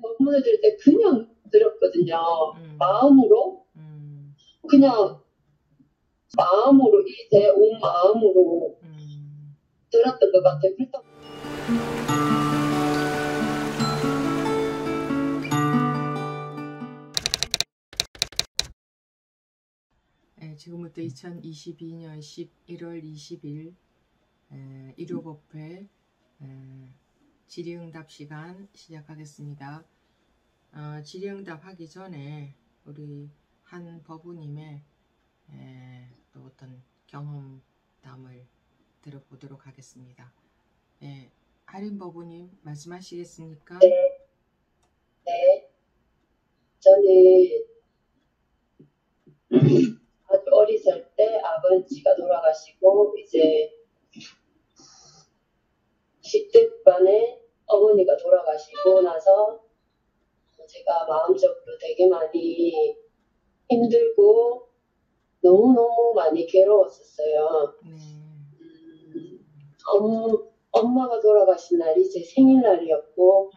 법문을 들을 때 그냥 들었거든요. 마음으로 그냥 마음으로 이 제 온 마음으로 들었던 것 같아요. 그래서 네, 지금부터 2022년 11월 20일 일요법회 질의응답 시간 시작하겠습니다. 질의응답 하기 전에 우리 한 법우님의 또 어떤 경험담을 들어보도록 하겠습니다. 하림 법우님 말씀하시겠습니까? 네. 저는 아주 어리실 때 아버지가 돌아가시고 이제 10대 후반에 어머니가 돌아가시고 나서 제가 마음적으로 되게 많이 힘들고 너무너무 많이 괴로웠었어요. 엄마가 돌아가신 날이 제 생일날이었고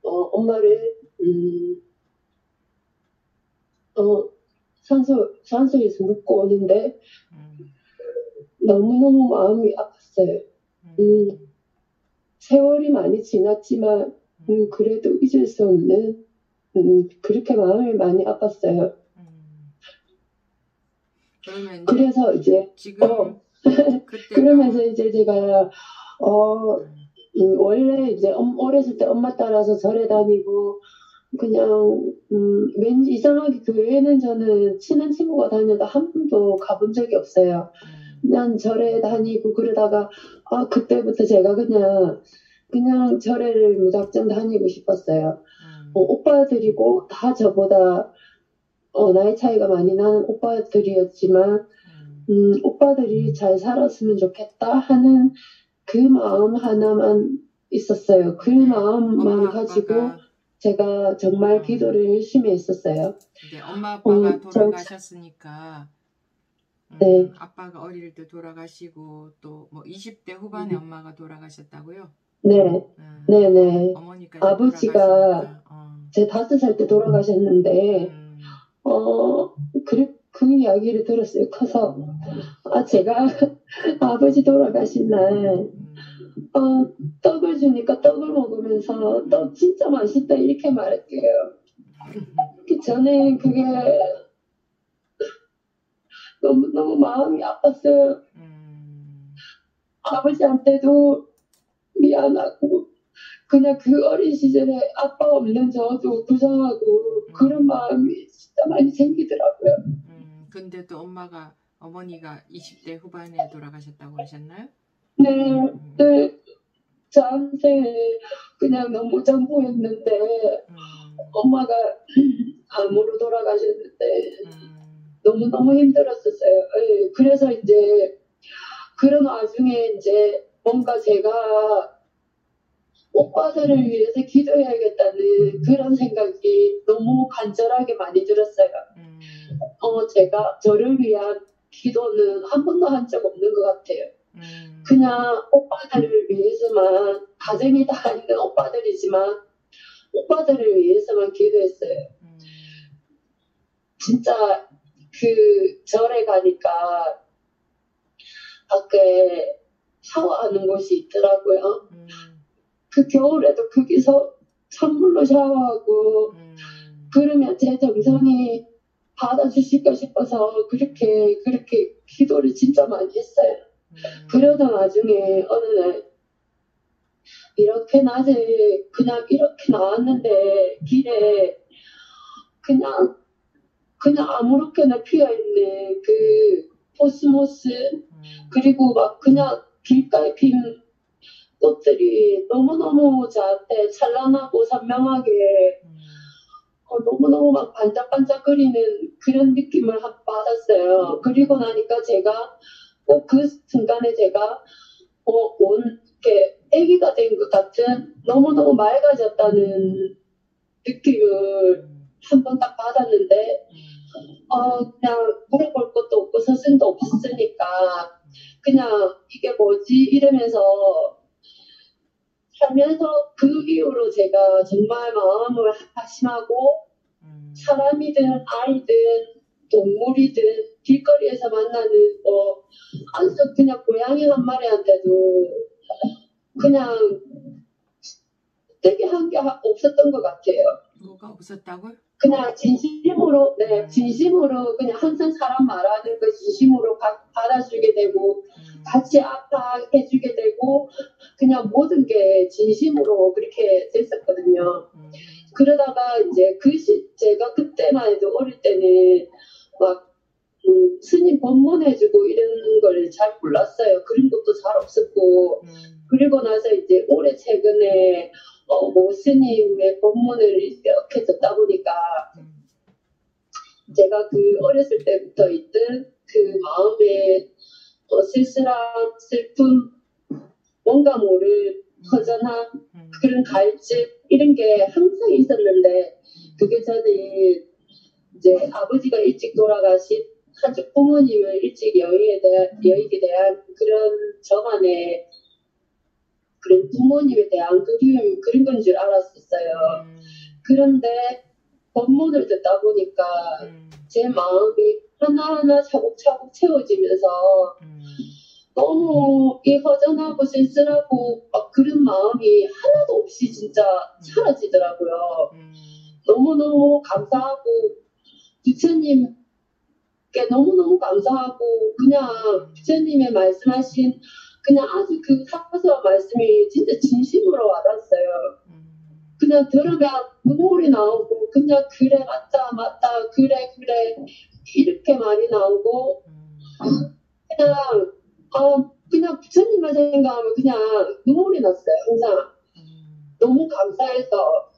엄마를 산소에서 눕고 오는데 너무너무 마음이 아팠어요. 세월이 많이 지났지만 그래도 잊을 수 없는 그렇게 마음이 많이 아팠어요. 그래서 이제 지금 그러면서 이제 제가 원래 이제 어렸을 때 엄마 따라서 절에 다니고 그냥 왠지 이상하게 교회는 저는 친한 친구가 다녀도 한 번도 가본 적이 없어요. 그냥 절에 다니고 그러다가 그때부터 제가 그냥 절에를 무작정 다니고 싶었어요. 오빠들이고 다 저보다 나이 차이가 많이 나는 오빠들이었지만 오빠들이 잘 살았으면 좋겠다 하는 그 마음 하나만 있었어요. 그 마음만 가지고 제가 정말 기도를 열심히 했었어요. 이제 엄마 아빠가 돌아가셨으니까 네. 아빠가 어릴 때 돌아가시고 또 뭐 20대 후반에 엄마가 돌아가셨다고요? 네. 네네. 어머니까지 아버지가 제 5살 때 돌아가셨는데 그 이야기를 들었어요. 커서 제가 아버지 돌아가신 날 떡을 주니까 떡을 먹으면서 떡 진짜 맛있다 이렇게 말했대요. 저는 그게 너무 마음이 아팠어요. 아버지한테도 미안하고 그냥 그 어린 시절에 아빠 없는 저도 불쌍하고 그런 마음이 진짜 많이 생기더라고요. 근데 또 어머니가 20대 후반에 돌아가셨다고 하셨나요? 네. 저한테 그냥 너무 전부였는데 엄마가 암으로 돌아가셨는데 너무너무 힘들었었어요. 그래서 이제 그런 와중에 이제 뭔가 제가 오빠들을 위해서 기도해야겠다는 그런 생각이 너무 간절하게 많이 들었어요. 제가 저를 위한 기도는 한 번도 한 적 없는 것 같아요. 그냥 오빠들을 위해서만, 가정이 다 있는 오빠들이지만 오빠들을 위해서만 기도했어요. 진짜 그 절에 가니까 밖에 샤워하는 곳이 있더라고요. 그 겨울에도 거기서 찬물로 샤워하고 그러면 제 정성이 받아주실까 싶어서 그렇게 기도를 진짜 많이 했어요. 그러던 와중에 어느 날 이렇게 낮에 그냥 이렇게 나왔는데 길에 그냥 아무렇게나 피어있는 그 코스모스 그리고 막 그냥 길가에 핀 꽃들이 너무너무 저한테 찬란하고 선명하게 너무너무 막 반짝반짝거리는 그런 느낌을 받았어요. 그리고 나니까 제가 꼭 그 순간에 제가 이렇게 아기가 된 것 같은 너무너무 맑아졌다는 느낌을 한 번 딱 받았는데 그냥 물어볼 것도 없고 스승도 없으니까 그냥 이게 뭐지 이러면서 살면서 그 이후로 제가 정말 마음을 한심하고 사람이든 아이든 동물이든 길거리에서 만나는 아주 그냥 고양이 한 마리한테도 그냥 되게 한 게 없었던 것 같아요. 뭐가 없었다고요? 그냥 진심으로, 네, 진심으로 그냥 항상 사람 말하는 거 진심으로 받아주게 되고, 같이 아파해주게 되고, 그냥 모든 게 진심으로 그렇게 됐었거든요. 그러다가 이제 제가 그때만 해도 어릴 때는 막, 스님 법문해주고 이런 걸 잘 몰랐어요. 그런 것도 잘 없었고, 그리고 나서 이제 올해 최근에 뭐 스님의 법문을 이렇게 듣다 보니까 제가 그 어렸을 때부터 있던 그 마음에 쓸쓸함, 슬픔, 뭔가 모를 허전함, 그런 갈증 이런 게 항상 있었는데 그게 저는 이제 아버지가 일찍 돌아가신 한쪽 부모님을 일찍 여의게 대한 그런 저만의 그런 부모님에 대한 그리움 그런 건 줄 알았었어요. 그런데 법문을 듣다 보니까 제 마음이 하나하나 차곡차곡 채워지면서 너무 이 허전하고 쓸쓸하고 막 그런 마음이 하나도 없이 진짜 사라지더라고요. 너무너무 감사하고 부처님께 너무너무 감사하고 그냥 부처님의 말씀하신 그냥 아주 그 사소한 말씀이 진짜 진심으로 와닿았어요. 그냥 들으면 눈물이 나오고 그냥 그래 맞다 그래 이렇게 말이 나오고 그냥 부처님만 생각하면 그냥 눈물이 났어요. 항상 너무 감사해서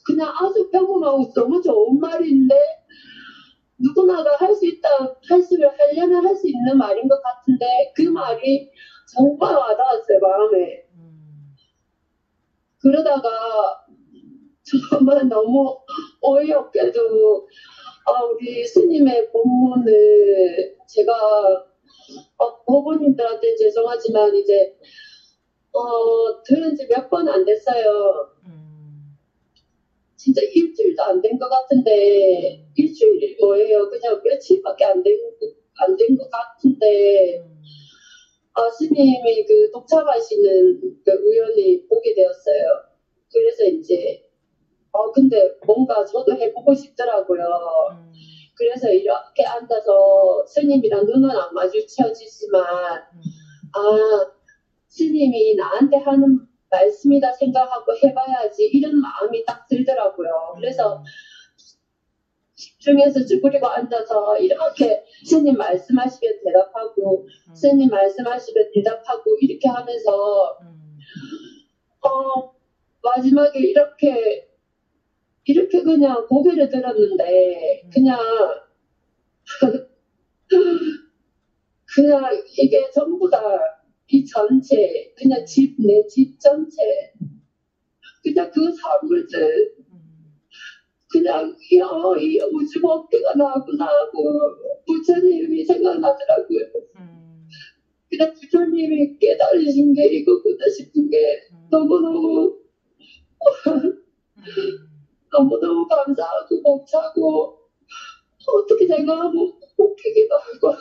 그냥 아주 평범하고 너무 좋은 말인데 누구나가 하려면 할 수 있는 말인 것 같은데 그 말이 정말 와닿았어요, 마음에. 그러다가 정말 너무 어이없게도 우리 스님의 법문을 제가 법원님들한테 죄송하지만 이제 들은 지 몇 번 안 됐어요. 진짜 일주일도 안 된 것 같은데 일주일이 뭐예요? 그냥 며칠밖에 안 된 것 같은데 스님이 그 독참하시는 그 의원이 보게 되었어요. 그래서 이제 근데 뭔가 저도 해보고 싶더라고요. 그래서 이렇게 앉아서 스님이랑 눈은 안 마주쳐지지만 스님이 나한테 하는 말씀이다 생각하고 해봐야지 이런 마음이 딱 들더라고요. 그래서 집중해서 쭈그리고 앉아서 이렇게 스님 말씀하시면 대답하고 스님 말씀하시면 대답하고 이렇게 하면서 마지막에 이렇게 그냥 고개를 들었는데 그냥 이게 전부 다 이 전체 그냥 내 집 전체 그냥 그 사물들 그냥 이 우주 법계가 나고 부처님이 생각나더라고요. 그냥 부처님이 깨달으신 게 이거구나 싶은 게 너무너무 너무너무 감사하고 벅차고 어떻게 생각하면 웃기기도 하고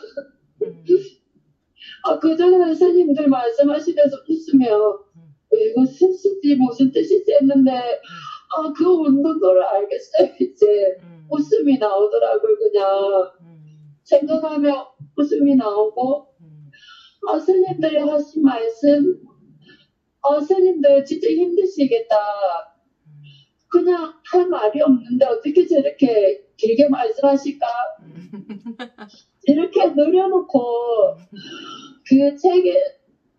그전에는 스님들 말씀하시면서 웃으면 이거 뜻이지 무슨 뜻이지 했는데 그 운동도를 알겠어요. 이제 웃음이 나오더라고요. 그냥 생각하면 웃음이 나오고 스님들이 하신 말씀 스님들 진짜 힘드시겠다. 그냥 할 말이 없는데 어떻게 저렇게 길게 말씀하실까? 이렇게 늘여놓고 그 책에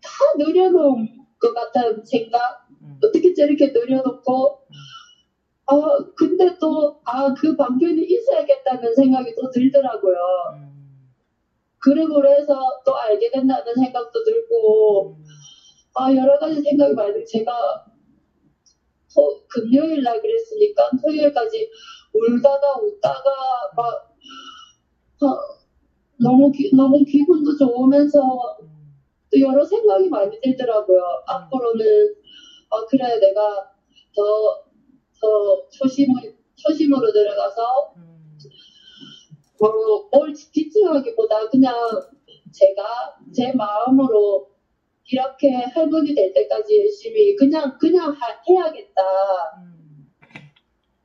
다 늘여놓은 것 같은 생각? 어떻게 저렇게 늘여놓고 근데 또 그 방편이 있어야겠다는 생각이 또 들더라고요. 그러고 해서 또 알게 된다는 생각도 들고 여러 가지 생각이 많이 들고 제가 금요일 날 그랬으니까 토요일까지 울다가 웃다가 막 너무 기분도 좋으면서 또 여러 생각이 많이 들더라고요. 앞으로는 그래, 내가 더 초심으로 들어가서, 뭘 집중하기보다 그냥 제가 제 마음으로 이렇게 할머니 될 때까지 열심히 그냥 해야겠다.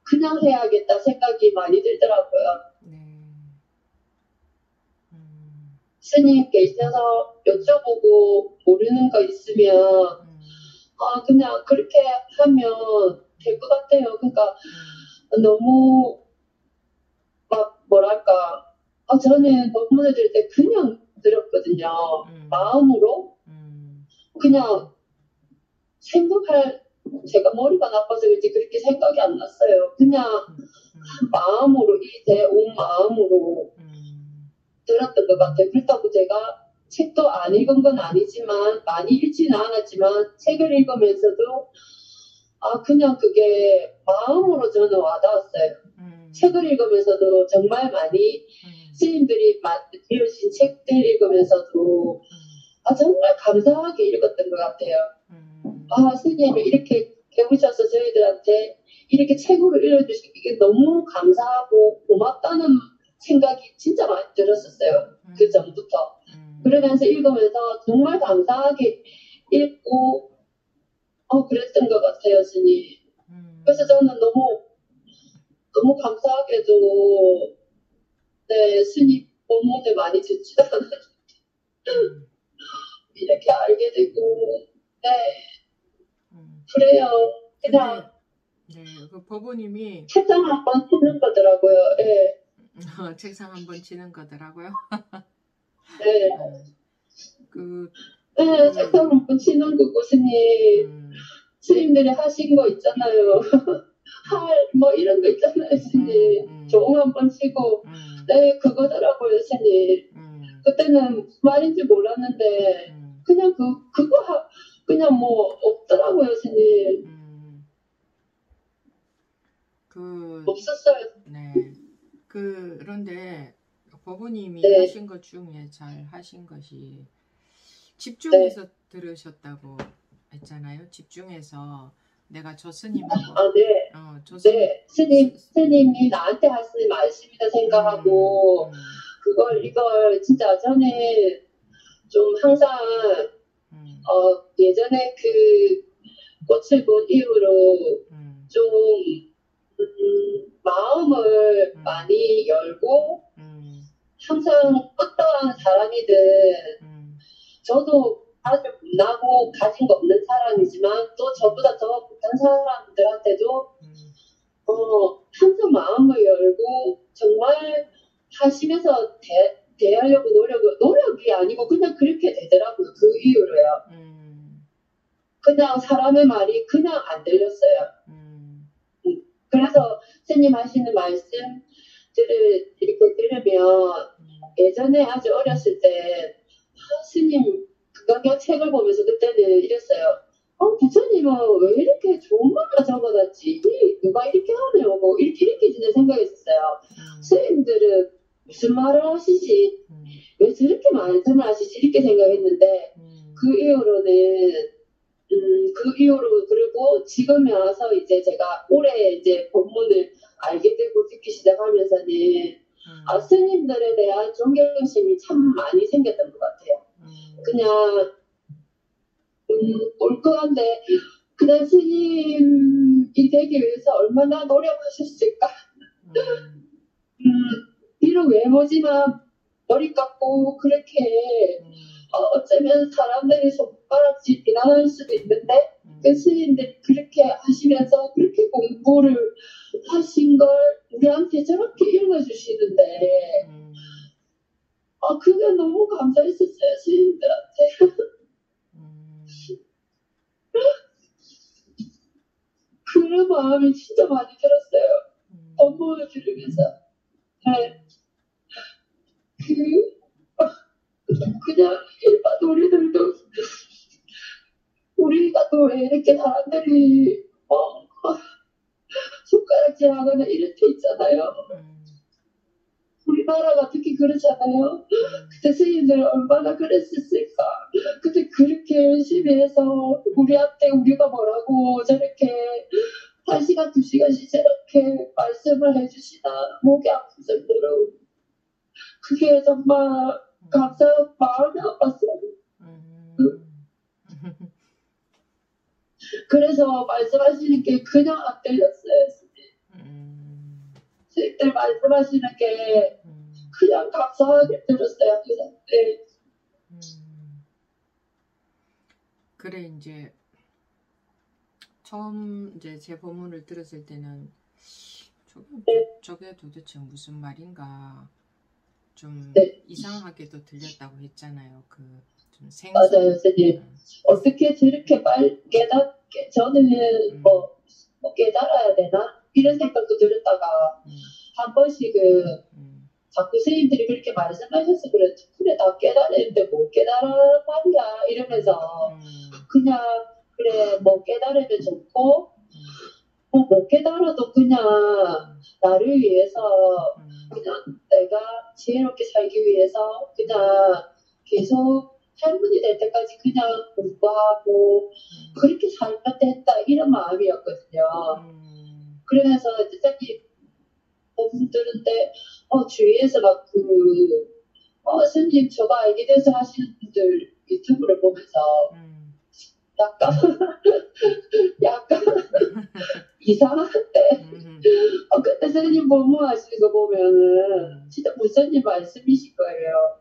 그냥 해야겠다 생각이 많이 들더라고요. 스님 계셔서 여쭤보고 모르는 거 있으면 그냥 그렇게 하면 될 것 같아요. 그러니까 너무 막 뭐랄까 저는 법문을 들을 때 그냥 들었거든요. 마음으로 그냥 제가 머리가 나빠서 그런지 그렇게 생각이 안 났어요. 그냥 마음으로 온 마음으로 들었던 것 같아요. 그렇다고 제가 책도 안 읽은 건 아니지만 많이 읽지는 않았지만 책을 읽으면서도 그냥 그게 마음으로 저는 와닿았어요. 책을 읽으면서도 정말 많이 스님들이 지으신 책들 읽으면서도 정말 감사하게 읽었던 것 같아요. 스님이 이렇게 배우셔서 저희들한테 이렇게 책으로 읽어주시기 너무 감사하고 고맙다는 생각이 진짜 많이 들었었어요. 그 전부터. 그러면서 읽으면서 정말 감사하게 읽고 그랬던 것 같아요, 스님. 그래서 저는 너무 감사하게도 스님 법문을 많이 듣지도 않았는데 이렇게 알게 되고 그래요. 그냥 그 법우님이 책상 한번 치는 거더라고요. 책상 한번 치는 거더라고요. 책상 한번 치는 거고 스님들이 하신 거 있잖아요. 뭐 이런 거 있잖아요, 스님. 조응 한번 치고 그거더라고요, 스님. 그때는 무슨 말인지 몰랐는데 그냥 그냥 뭐 없더라고요, 스님. 없었어요. 그런데 법우님이 하신 것 중에 잘 하신 것이 집중해서 들으셨다고 했잖아요. 집중해서 내가 저 스님하고 스님이 나한테 하신 말씀이다 생각하고 이걸 진짜 저는 좀 항상 예전에 그 꽃을 본 이후로 좀 마음을 많이 열고 항상 어떠한 사람이든 저도 아주 못나고 가진 거 없는 사람이지만 또 저보다 더 못한 사람들한테도 항상 마음을 열고 정말 하시면서 대하려고 노력이 아니고 그냥 그렇게 되더라고요. 그 이후로요. 그냥 사람의 말이 그냥 안 들렸어요. 그래서 스님 하시는 말씀들을 이렇게 들으면 예전에 아주 어렸을 때 스님 그강경 책을 보면서 그때는 이랬어요. 부처님은 왜 이렇게 좋은 말만 적어놨지? 누가 이렇게 하네요. 뭐 이렇게 진짜 생각했었어요. 스님들은 무슨 말을 하시지? 왜 저렇게 말씀을 하시지? 이렇게 생각했는데 그 이후로 그리고 지금에 와서 이제 제가 올해 이제 법문을 알게 되고 듣기 시작하면서는 스님들에 대한 존경심이 참 많이 생겼던 것 같아요. 그냥 올거한데 그냥 스님이 되기 위해서 얼마나 노력하셨을까. 비록 외모지만 머리 깎고 그렇게 어쩌면 사람들이 손가락질 비난할 수도 있는데 그 스님들이 그렇게 하시면서 그렇게 공부를 하신 걸 우리한테 저렇게 읽어주시는데 그게 너무 감사했었어요, 스님들한테. 그런 마음이 진짜 많이 들었어요. 법문을 들으면서. 그냥 일반 우리들도 우리가 또 왜 이렇게 사람들이 손가락질하거나 이렇게 있잖아요. 우리나라가 특히 그렇잖아요. 그때 스님들 얼마나 그랬었을까. 근데 그렇게 열심히 해서 우리한테 우리가 뭐라고 저렇게 1시간, 2시간씩 저렇게 말씀을 해주시나 목이 아플 정도로 그게 정말 감사한 마음이 아팠어요. 그래서 말씀하시는 게 그냥 안 들렸어요. 스님들 말씀하시는 게 그냥 감사하게 들었어요. 네. 그래 이제 처음 이제 제 법문을 들었을 때는 저게 도대체 무슨 말인가 좀 네. 이상하게도 들렸다고 했잖아요. 그 좀 맞아요, 선생님. 어떻게 저렇게 깨닫게 저는 뭐 깨달아야 되나 이런 생각도 들었다가 한 번씩은 자꾸 선생님들이 그렇게 말씀하셔서 그래 그래 다 깨달았는데 못 깨달아 말이야 이러면서 그냥 그래 뭐 깨달으면 좋고 뭐 못 깨달아도 그냥 나를 위해서 그냥 내가 지혜롭게 살기 위해서 그냥 계속 할머니 될 때까지 그냥 공부하고 그렇게 살면 됐다 이런 마음이었거든요. 그러면서 선생님 법문 들은데 주위에서 막 스님 저거 알게 돼서 하시는 분들 유튜브를 보면서 약간 이상한데 그때 선생님 법문 하시는 거 보면은 진짜 무슨님 말씀이실 거예요.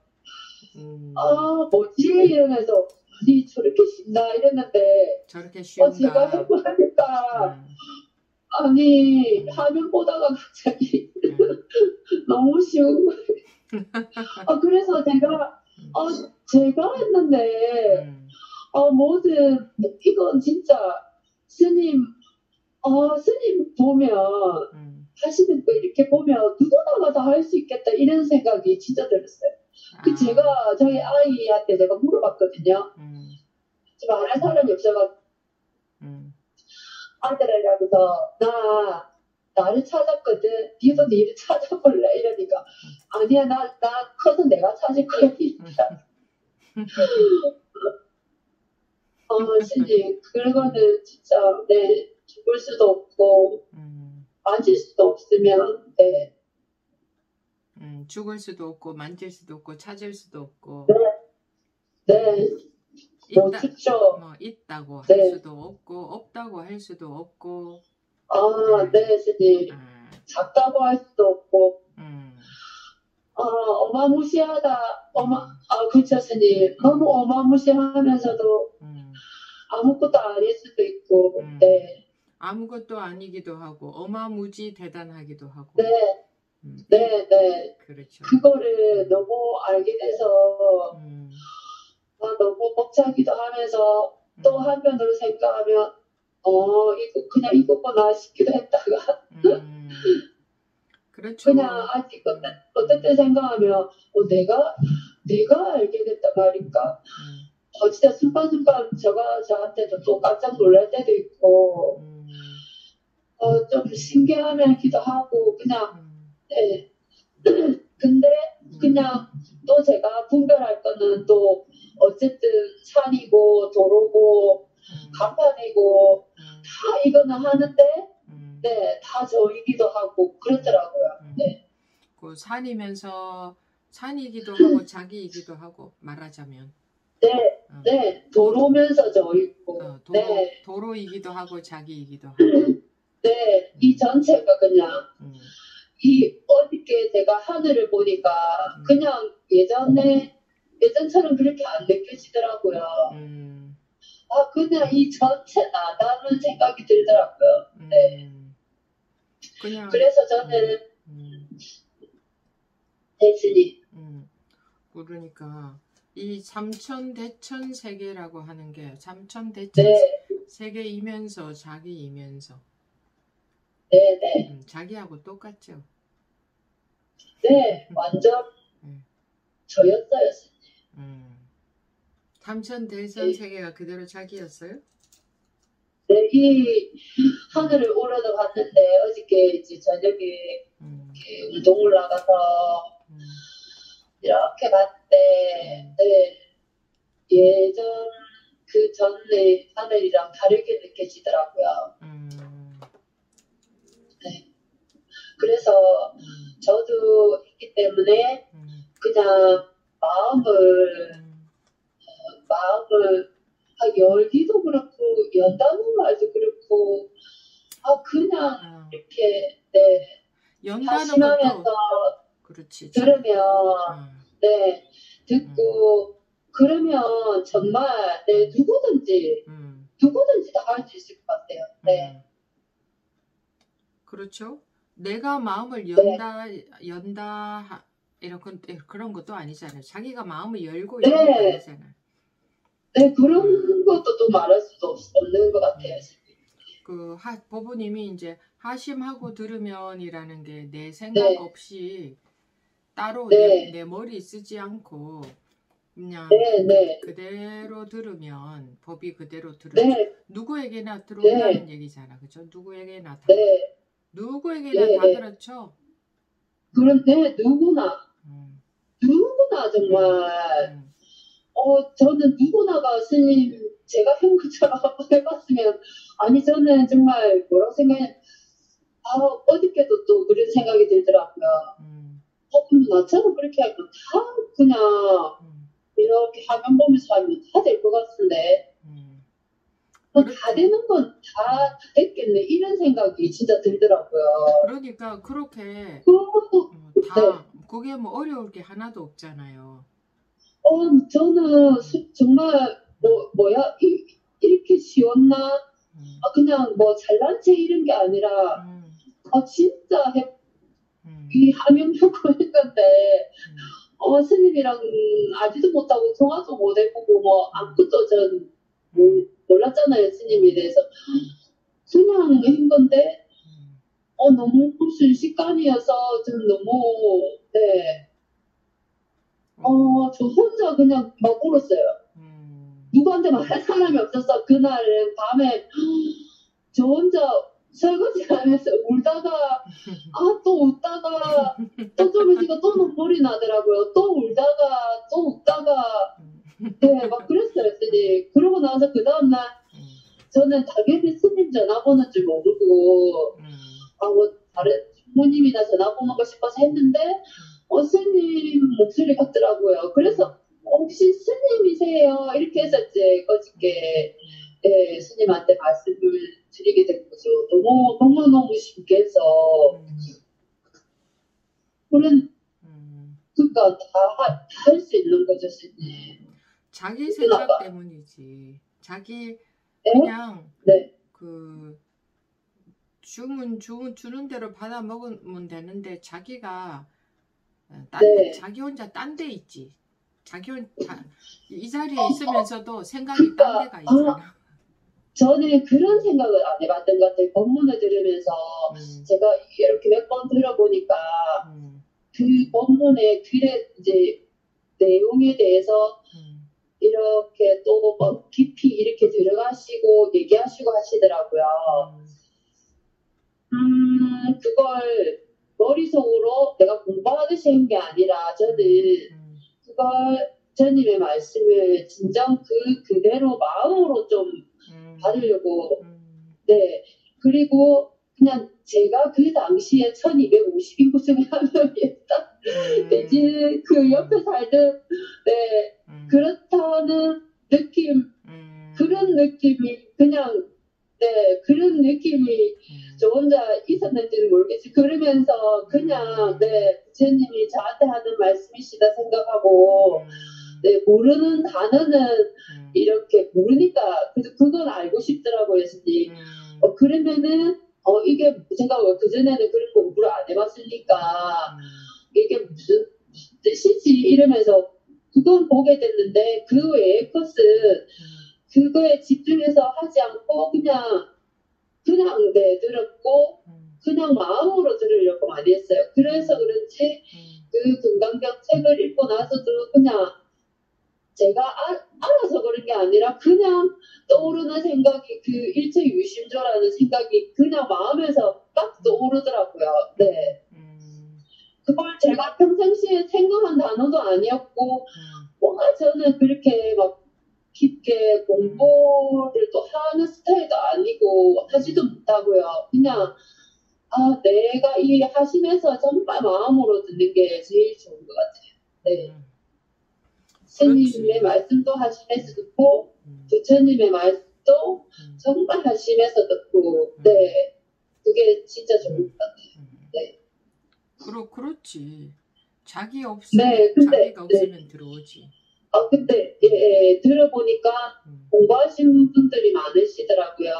뭐지 이러면서 아니 저렇게 쉽나 이랬는데 저렇게 쉬운가 제가 해보니까 아니 화면 보다가 갑자기 너무 쉬운 거예요. 그래서 제가 했는데 뭐든 이건 진짜 스님 스님 보면 하시는 거 이렇게 보면 누구나가 다 할 수 있겠다 이런 생각이 진짜 들었어요. 제가 저희 아이한테 제가 물어봤거든요. 지금 안 할 사람이 없어가지고 아들이라면서 나를 찾았거든. 니도 니를 찾아볼래? 이러니까 아니야 나 커서 내가 찾을 거야. 신이 그거는 진짜 네 죽을 수도 없고 만질 수도 없으면 네. 죽을 수도 없고 만질 수도 없고 찾을 수도 없고 네. 못 죽죠. 있다고 네. 할 수도 없고 없다고 할 수도 없고 네 스님 작다고 할 수도 없고 어마무시하다 그쵸 스님 너무 어마무시하면서도 아무것도 아닐 수도 있고 네. 아무것도 아니기도 하고 어마무지 대단하기도 하고 네. 그렇죠. 그거를 너무 알게 돼서 너무 벅차기도 하면서 또 한편으로 생각하면 이거 그냥 이거구나 싶기도 했다가 그렇죠. 그냥 아직 어떨 때 생각하면 내가 알게 됐단 말인가 진짜 순간순간 저한테도 또 깜짝 놀랄 때도 있고 좀 신기하기도 하고 그냥 네. 근데 그냥 또 제가 분별할 거는 또 어쨌든 산이고 도로고 간판이고 다 이거는 하는데 네, 다 저이기도 하고 그렇더라고요. 네. 그 산이면서 산이기도 하고 자기이기도 하고 말하자면 네, 도로면서 저이고 네. 도로이기도 하고 자기이기도 하고 네, 이 전체가 그냥 어저께 제가 하늘을 보니까 그냥 예전처럼 그렇게 안 느껴지더라고요. 그냥 이 전체 나다는 생각이 들더라고요. 네. 그래서 저는 대신이 그러니까 이 삼천대천 세계라고 하는 게 삼천대천 세계이면서 자기이면서 네. 자기하고 똑같죠. 네, 완전 저였어요. 삼천대천 세계가 그대로 자기였어요? 네, 이 하늘을 오르러 갔는데 어저께 이제 저녁에 운동을 나가서 이렇게 봤는데, 네, 예전 그 전의 하늘이랑 다르게 느껴지더라고요. 네. 그래서 저도 있기 때문에 그냥 마음을 열기도 그렇고 연다는 말도 그렇고 그냥 이렇게 네 연다는 것도 그렇지. 들으면 네 듣고 그러면 정말 네 누구든지 다 할 수 있을 것 같아요. 네. 그렇죠. 내가 마음을 연다 이렇게 그런 것도 아니잖아요. 자기가 마음을 열고 이런 것도 아니잖아요. 네, 그런 것도 또 말할 수도 없는 것 같아요. 법부님이 이제 하심하고 들으면이라는 게 내 생각 없이 따로 내 머리 쓰지 않고 그냥 그대로 들으면 법이 그대로 누구에게나 들어온다는 얘기잖아. 그렇죠? 누구에게나 다. 누구에게나 다 그렇죠? 그런데 누구나 정말 저는 누구나가 스님 제가 한 것처럼 해봤으면 저는 정말 뭐라고 생각해 어저께도 또 그런 생각이 들더라고요. 근데 나처럼 그렇게 하면 다 그냥 이렇게 화면 보면서 하면 다 될 것 같은데 다 되는 건 다 됐겠네 이런 생각이 진짜 들더라고요. 그러니까 그렇게 그게 뭐 어려울 게 하나도 없잖아요. 저는 정말 이렇게 쉬웠나? 그냥 뭐 잘난 체 이런 게 아니라 진짜 이 화면 보고 했는데 스님이랑 알지도 못하고 통화도 못 해보고 뭐 아무것도 전 몰랐잖아요. 스님에 대해서 그냥 한 건데 너무 순식간이어서 좀 너무 저 혼자 그냥 막 울었어요. 누구한테 말할 사람이 없어서 그날은 밤에 저 혼자 설거지 하면서 울다가 또 웃다가 또 좀 있으니까 또 눈물이 나더라고요. 또 울다가 또 웃다가 막 그랬어요. 스님. 그러고 나서 그 다음날 저는 당연히 스님 전화번호인 줄 모르고 뭐 다른 부모님이나 전화번호가 싶어서 했는데 스님 목소리 같더라고요. 그래서 혹시 스님이세요? 이렇게 해서 이제 어저께 스님한테 말씀을 드리게 된 거죠. 너무너무 신기해서 그러니까 다 할 수 있는 거죠, 스님. 자기 생각 때문이지. 자기 그냥 주는 대로 받아 먹으면 되는데 자기가 자기 혼자 딴 데 있지. 이 자리에 있으면서도 생각이 딴 데가 있잖아. 저는 그런 생각을 안 해봤던 것 같아요. 법문을 들으면서 제가 이렇게 몇 번 들어보니까 그 법문의 글의 이제 내용에 대해서 이렇게 또 뭐 깊이 이렇게 들어가시고 얘기하시고 하시더라고요. 그걸 머릿속으로 내가 공부하듯이 한 게 아니라 저는 그걸 스님의 말씀을 진정 그대로 마음으로 좀 받으려고 그리고 그냥 제가 그 당시에 1250인구 중에 한 명이었다. 이제 그 옆에 살던 그렇다는 느낌 그런 느낌이 그냥 그런 느낌이 저 혼자 있었는지는 모르겠어요. 그러면서 그냥 부처님이 저한테 하는 말씀이시다 생각하고 모르는 단어는 이렇게 모르니까 그건 알고 싶더라고요. 스님. 그러면은 이게 제가 그전에는 그런 공부를 안 해봤으니까 이게 무슨 뜻이지 이러면서 그건 보게 됐는데 그 외의 것은 그거에 집중해서 하지 않고 그냥 들었고 그냥 마음으로 들으려고 많이 했어요. 그래서 그런지 그 금강경 책을 읽고 나서도 그냥 제가 알아서 그런 게 아니라 그냥 떠오르는 생각이 그 일체유심조라는 생각이 그냥 마음에서 딱 떠오르더라고요. 그걸 제가 평상시에 생각한 단어도 아니었고, 뭔가 저는 그렇게 막 깊게 공부를 또 하는 스타일도 아니고, 하지도 못하고요. 그냥, 내가 이 하심에서 정말 마음으로 듣는 게 제일 좋은 것 같아요. 네. 스님의 말씀도 하심에서 듣고, 부처님의 말씀도 정말 하심에서 듣고, 네. 그게 진짜 좋은 것 같아요. 네. 그렇지. 자기 없으면, 네, 근데, 자기가 없으면 들어오지. 근데, 들어보니까 공부하신 분들이 많으시더라고요.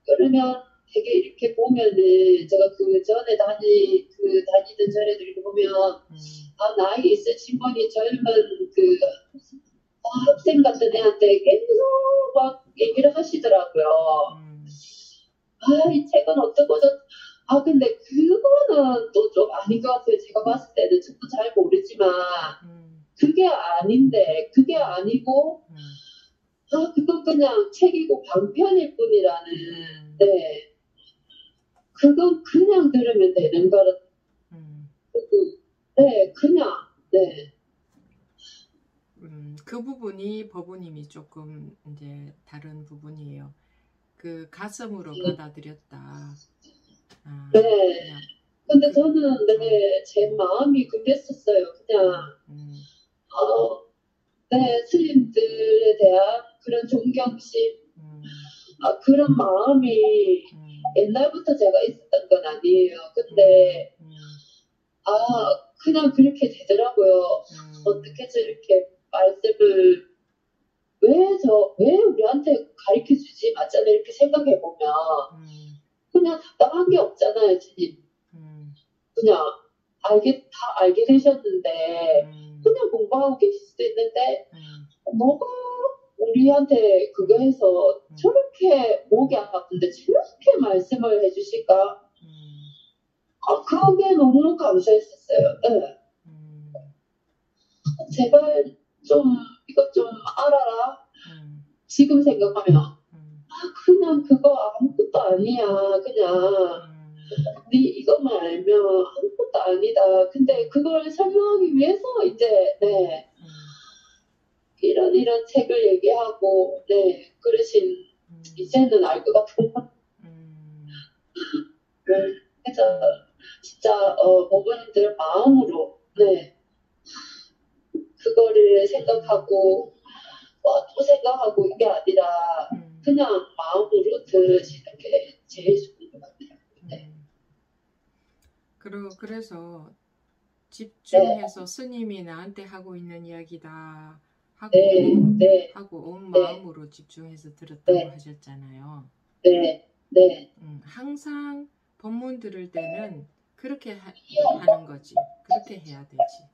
그러면 되게 이렇게 보면은, 제가 그 전에 다니던 절에도 이렇게 보면, 나이 있으신 분이 젊은 학생 같은 애한테 계속 막 얘기를 하시더라고요. 이 책은 어떻고 근데 그거는 또 좀 아닌 것 같아요. 제가 봤을 때는 저도 잘 모르지만 그게 아닌데 그게 아니고 그건 그냥 책이고 방편일 뿐이라는 네 그건 그냥 들으면 되는 거라 네 그냥 네. 그 부분이 법우님이 조금 이제 다른 부분이에요. 그 가슴으로 받아들였다. 네. 근데 저는 제 마음이 그랬었어요. 그냥 네 스님들에 대한 그런 존경심, 그런 마음이 옛날부터 제가 있었던 건 아니에요. 근데 그냥 그렇게 되더라고요. 어떻게 저렇게 말씀을 왜 우리한테 가르쳐 주지? 맞잖아요. 이렇게 생각해 보면 그냥 답답한 게 없잖아요, 주님. 그냥 다 알게 되셨는데 그냥 공부하고 계실 수도 있는데 뭐가 우리한테 그거 해서 저렇게 목이 아픈데 저렇게 말씀을 해주실까? 그게 너무 감사했었어요. 네. 제발 이것 좀 알아라. 지금 생각하면 그냥 그거 아무것도 아니야. 그냥 네 이것만 알면 아무것도 아니다. 근데 그걸 설명하기 위해서 이제 이런 책을 얘기하고 그러신 이제는 알 것 같은 그래서 진짜 어머님들 마음으로 그거를 생각하고 또 생각하고 이게 아니라 그냥 마음으로 들으시는 게 제일 좋은 것 같아요. 그래서 집중해서 스님이 나한테 하고 있는 이야기다 하고 온 마음으로 집중해서 들었다고 하셨잖아요. 항상 법문 들을 때는 그렇게 하는 거지. 그렇게 해야 되지.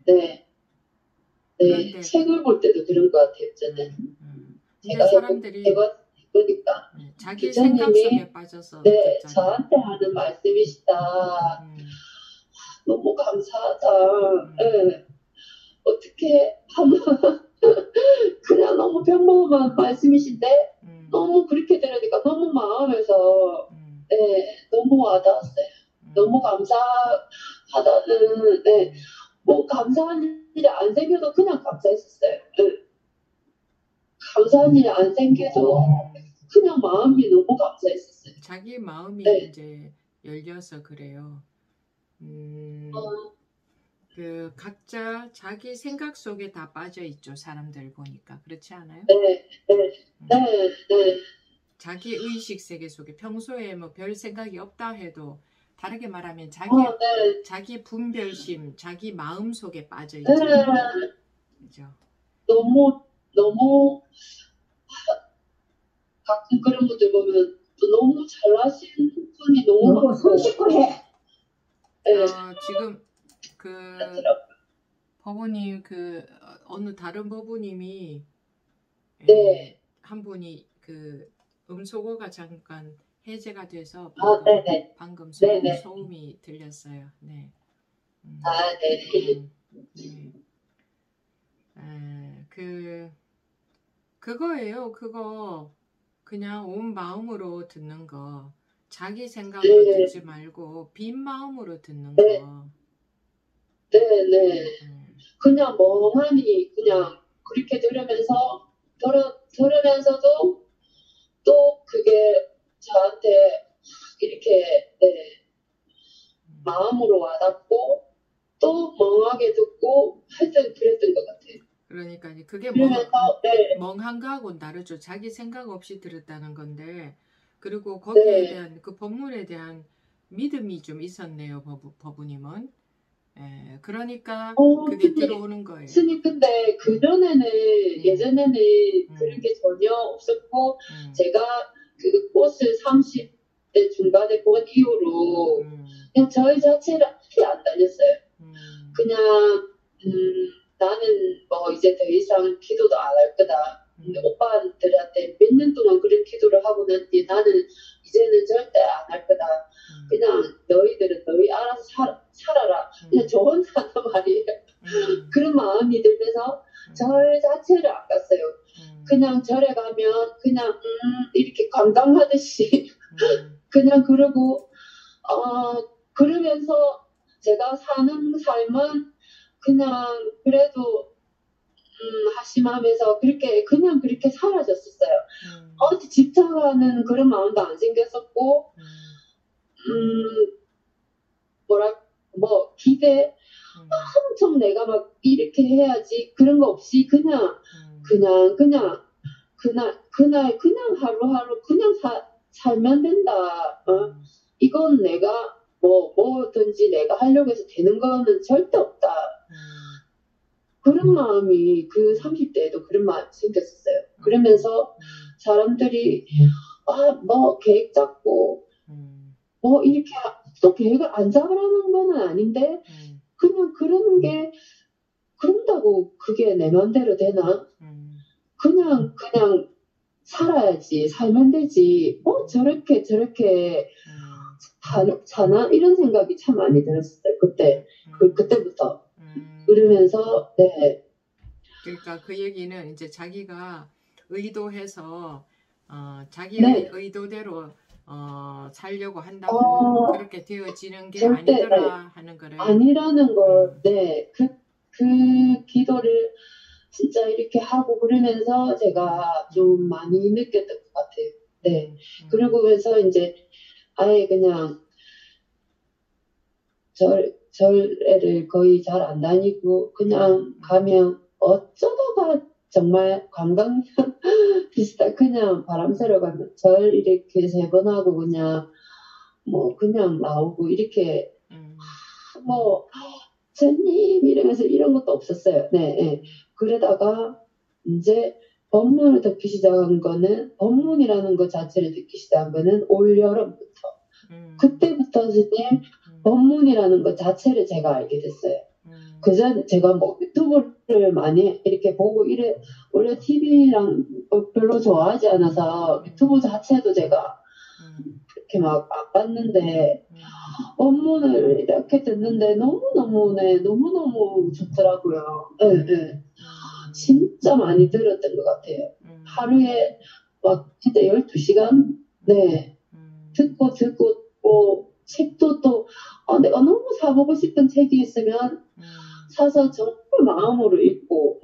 그런데 책을 볼 때도 그런 것 같아요. 저는 근데 사람들이 해보니까 자기 생각 속에 빠져서 저한테 하는 말씀이시다. 너무 감사하다. 어떻게 하면 그냥 너무 평범한 말씀이신데 너무 그렇게 들으니까 너무 마음에서 너무 와닿았어요. 너무 감사하다는 뭐 감사한 일이 안 생겨도 그냥 감사했었어요. 감사한 일이 안 생겨도 그냥 마음이 너무 감사했었어요. 자기 마음이 이제 열려서 그래요. 그 각자 자기 생각 속에 다 빠져 있죠. 사람들 보니까 그렇지 않아요? 자기 의식 세계 속에 평소에 뭐 별 생각이 없다 해도 다르게 말하면 자기 분별심, 자기 마음 속에 빠져 있잖아요. 그죠? 너무 가끔 그런 분들 보면 너무 잘나신 분이 너무 손쉽고해. 지금 법우님 어느 다른 법우님이 한 분이 음소거가 잠깐 해제가 돼서 방금 소음이 들렸어요. 네. 그거예요. 그거 그냥 온 마음으로 듣는 거. 자기 생각으로 듣지 말고 빈 마음으로 듣는 거. 네. 그냥 멍하니 그냥 그렇게 들으면서도 또 그게 저한테 이렇게 마음으로 와닿고 또 멍하게 듣고 하여튼 그랬던 것 같아요. 그러니까 그게 멍한 거하고는 다르죠. 자기 생각 없이 들었다는 건데, 그리고 거기에 대한 그 법문에 대한 믿음이 좀 있었네요. 법부님은. 그러니까 그게 들어오는 거예요. 스님 근데 예전에는 그런 게 전혀 없었고 제가 그 꽃을 30대 중반에 본 이후로 그냥 저희 자체를 안 다녔어요. 그냥 나는 뭐 이제 더 이상 기도도 안 할 거다. 근데 오빠들한테 몇 년 동안 그런 기도를 하고 난 뒤에 나는 이제는 절대 안 할 거다. 그냥 너희들은 너희 알아서 살아라. 그냥 저 혼자 하단 말이에요. 그런 마음이 들면서 절 자체를 안 갔어요. 그냥 절에 가면 그냥 이렇게 관광하듯이 그냥 그러고 그러면서 제가 사는 삶은 그냥 그래도 하심하면서 그냥 그렇게 사라졌었어요. 어디 집착하는 그런 마음도 안 생겼었고 기대 엄청 내가 막 이렇게 해야지 그런 거 없이 그냥 하루하루 그냥 살면 된다. 이건 내가 뭐든지 내가 하려고 해서 되는 거는 절대 없다. 그런 마음이 그 30대에도 그런 마음이 생겼었어요. 그러면서 사람들이 계획 잡고 이렇게 또 계획을 안 잡으라는 건 아닌데 그냥 그러는 게 그런다고 그게 내 맘대로 되나? 그냥 살아야지 살면 되지. 저렇게 사나? 이런 생각이 참 많이 들었어요. 그때부터. 그러면서 그러니까 그 얘기는 이제 자기가 의도해서 자기의 의도대로 살려고 한다고 그렇게 되어지는 게 아니더라 하는 거를 아니라는 걸 그 기도를 진짜 이렇게 하고 그러면서 제가 좀 많이 느꼈던 것 같아요. 그러고 나서 이제 아예 그냥 절에를 거의 잘 안 다니고 그냥 가면 어쩌다가 정말 관광 비슷한 그냥 바람 쐬러 가면 절 이렇게 3번 하고 그냥 나오고 이렇게 스님 이러면서 이런 것도 없었어요. 그러다가 이제 법문을 듣기 시작한 거는 법문이라는 것 자체를 듣기 시작한 거는 올 여름부터 그때부터 스님 법문이라는 것 자체를 제가 알게 됐어요. 그전 제가 유튜브를 많이 이렇게 보고 원래 TV랑 별로 좋아하지 않아서 유튜브 자체도 제가 그렇게 막 안 봤는데 법문을 이렇게 듣는데 너무너무 좋더라고요. 진짜 많이 들었던 것 같아요. 하루에 막 진짜 12시간 듣고 책도 또 내가 너무 사보고 싶은 책이 있으면 사서 정말 마음으로 읽고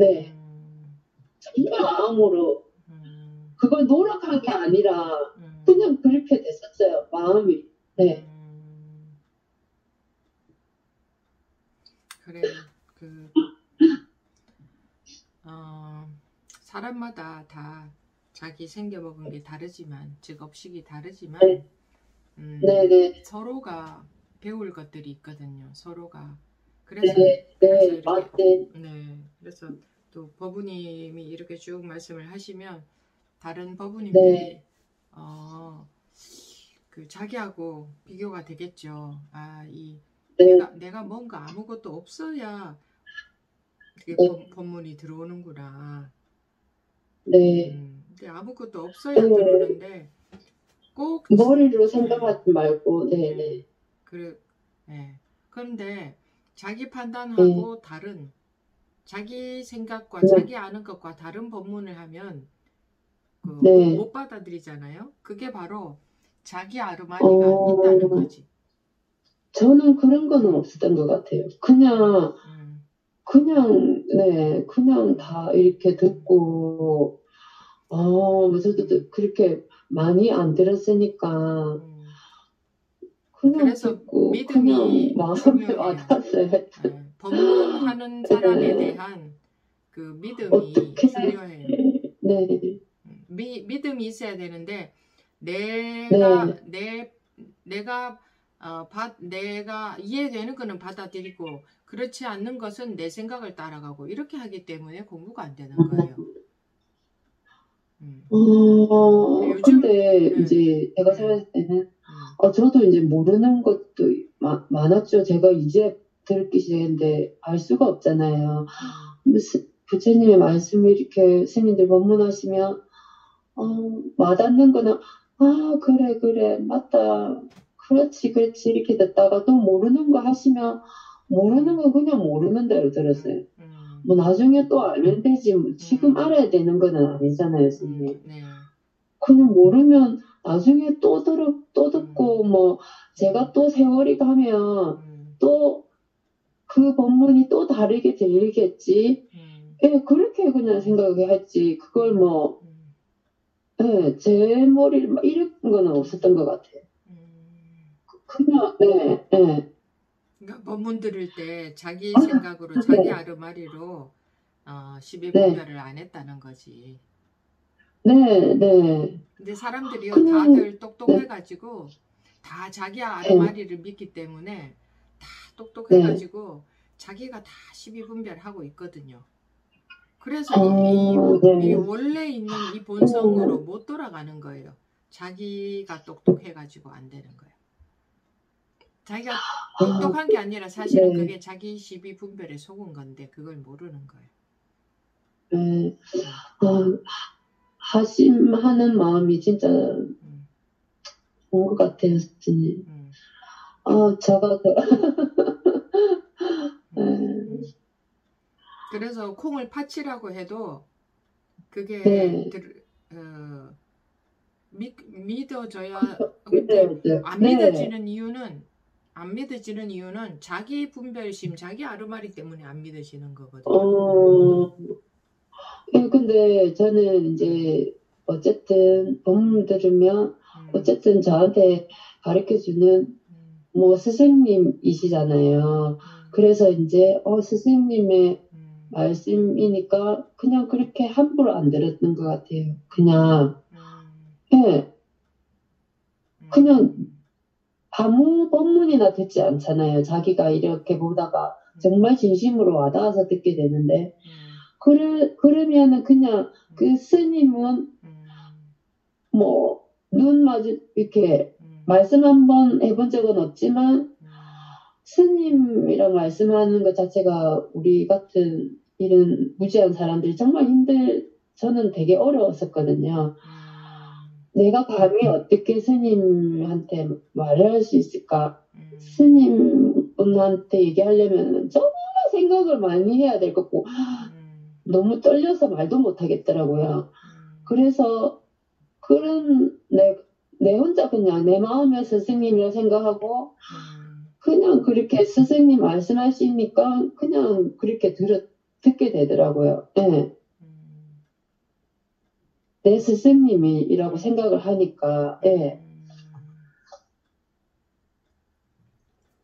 정말 마음으로 그걸 노력한 게 아니라 그냥 그렇게 됐었어요. 마음이. 그래 사람마다 다 자기 생겨먹은 게 다르지만 즉 업식이 다르지만 서로가 배울 것들이 있거든요. 서로가 그래서 이렇게 그래서 또 법부님이 이렇게 쭉 말씀을 하시면 다른 법부님들이 그 자기하고 비교가 되겠죠. 내가 뭔가 아무것도 없어야 그게 법문이 들어오는구나. 근데 아무것도 없어야 들어오는데 꼭 머리로 생각하지 말고 그런데 자기 판단하고 다른 자기 생각과 자기 아는 것과 다른 법문을 하면 못 받아들이잖아요. 그게 바로 자기 아르마리가 있다는 거지. 저는 그런 거는 없었던 것 같아요. 그냥 다 이렇게 듣고, 저도 그렇게 많이 안 들었으니까, 그냥 그래서 듣고, 믿음이 그냥 마음에 중요해요. 와닿았어요. 법문하는 사람에 대한 그 믿음이 중요해요. 네. 믿음이 있어야 되는데, 내가 이해되는 거는 받아들이고, 그렇지 않는 것은 내 생각을 따라가고, 이렇게 하기 때문에 공부가 안 되는 거예요. 근데 이제 제가 생각할 때는, 저도 이제 모르는 것도 많았죠. 제가 이제 들었기 시작했는데 알 수가 없잖아요. 부처님의 말씀을 이렇게 스님들 법문하시면, 와닿는 거는, 그래, 맞다. 그렇지, 이렇게 듣다가 또 모르는 거 하시면, 모르는 건 그냥 모르는 대로 들었어요. 뭐 나중에 또 알면 되지, 뭐 지금 알아야 되는 건 아니잖아요, 스님. 그냥 모르면 나중에 또 듣고, 뭐, 제가 또 세월이 가면, 또 그 법문이 또 다르게 들리겠지. 예, 그렇게 그냥 생각을 했지. 그걸 뭐, 네, 제 머리를 막 이런 거는 없었던 것 같아요. 그냥, 네. 그러니까 법문 들을 때 자기 생각으로, 자기 아르마리로 12분별을 안 했다는 거지. 네. 근데 사람들이요, 다들 똑똑해가지고, 다 자기 아르마리를 믿기 때문에, 다 똑똑해가지고, 자기가 다 12분별하고 있거든요. 그래서 이 원래 있는 이 본성으로 못 돌아가는 거예요. 자기가 똑똑해가지고 안 되는 거예요. 자기가 똑똑한 게 아니라 사실은 그게 자기 12분별에 속은 건데 그걸 모르는 거예요. 하심하는 마음이 진짜 좋은 것 같아요, 스님. 제가 그래서 콩을 파치라고 해도 그게 믿어져야. 근데 안 믿어지는 이유는 자기 분별심, 자기 아르마리 때문에 안 믿어지는 거거든요. 근데 저는 이제 어쨌든 법문 들으면 어쨌든 저한테 가르쳐주는 뭐 스승님이시잖아요. 그래서 이제 스승님의 말씀이니까 그냥 그렇게 함부로 안 들었던 것 같아요. 그냥 그냥 아무 법문이나 듣지 않잖아요. 자기가 이렇게 보다가 정말 진심으로 와닿아서 듣게 되는데 그러면은 그냥 그 스님은 뭐 눈 마주 이렇게 말씀 한번 해본 적은 없지만 스님이랑 말씀하는 것 자체가 우리 같은 이런 무지한 사람들이 정말 저는 되게 어려웠었거든요. 내가 감히 어떻게 스님한테 말을 할 수 있을까? 스님한테 얘기하려면 정말 생각을 많이 해야 될 것 같고 너무 떨려서 말도 못 하겠더라고요. 그래서 그런 내 혼자 그냥 내 마음의 스승님이라 생각하고 그냥 그렇게 스승님 말씀하시니까 그냥 그렇게 듣게 되더라고요. 네. 내 스승님이라고 생각을 하니까. 네.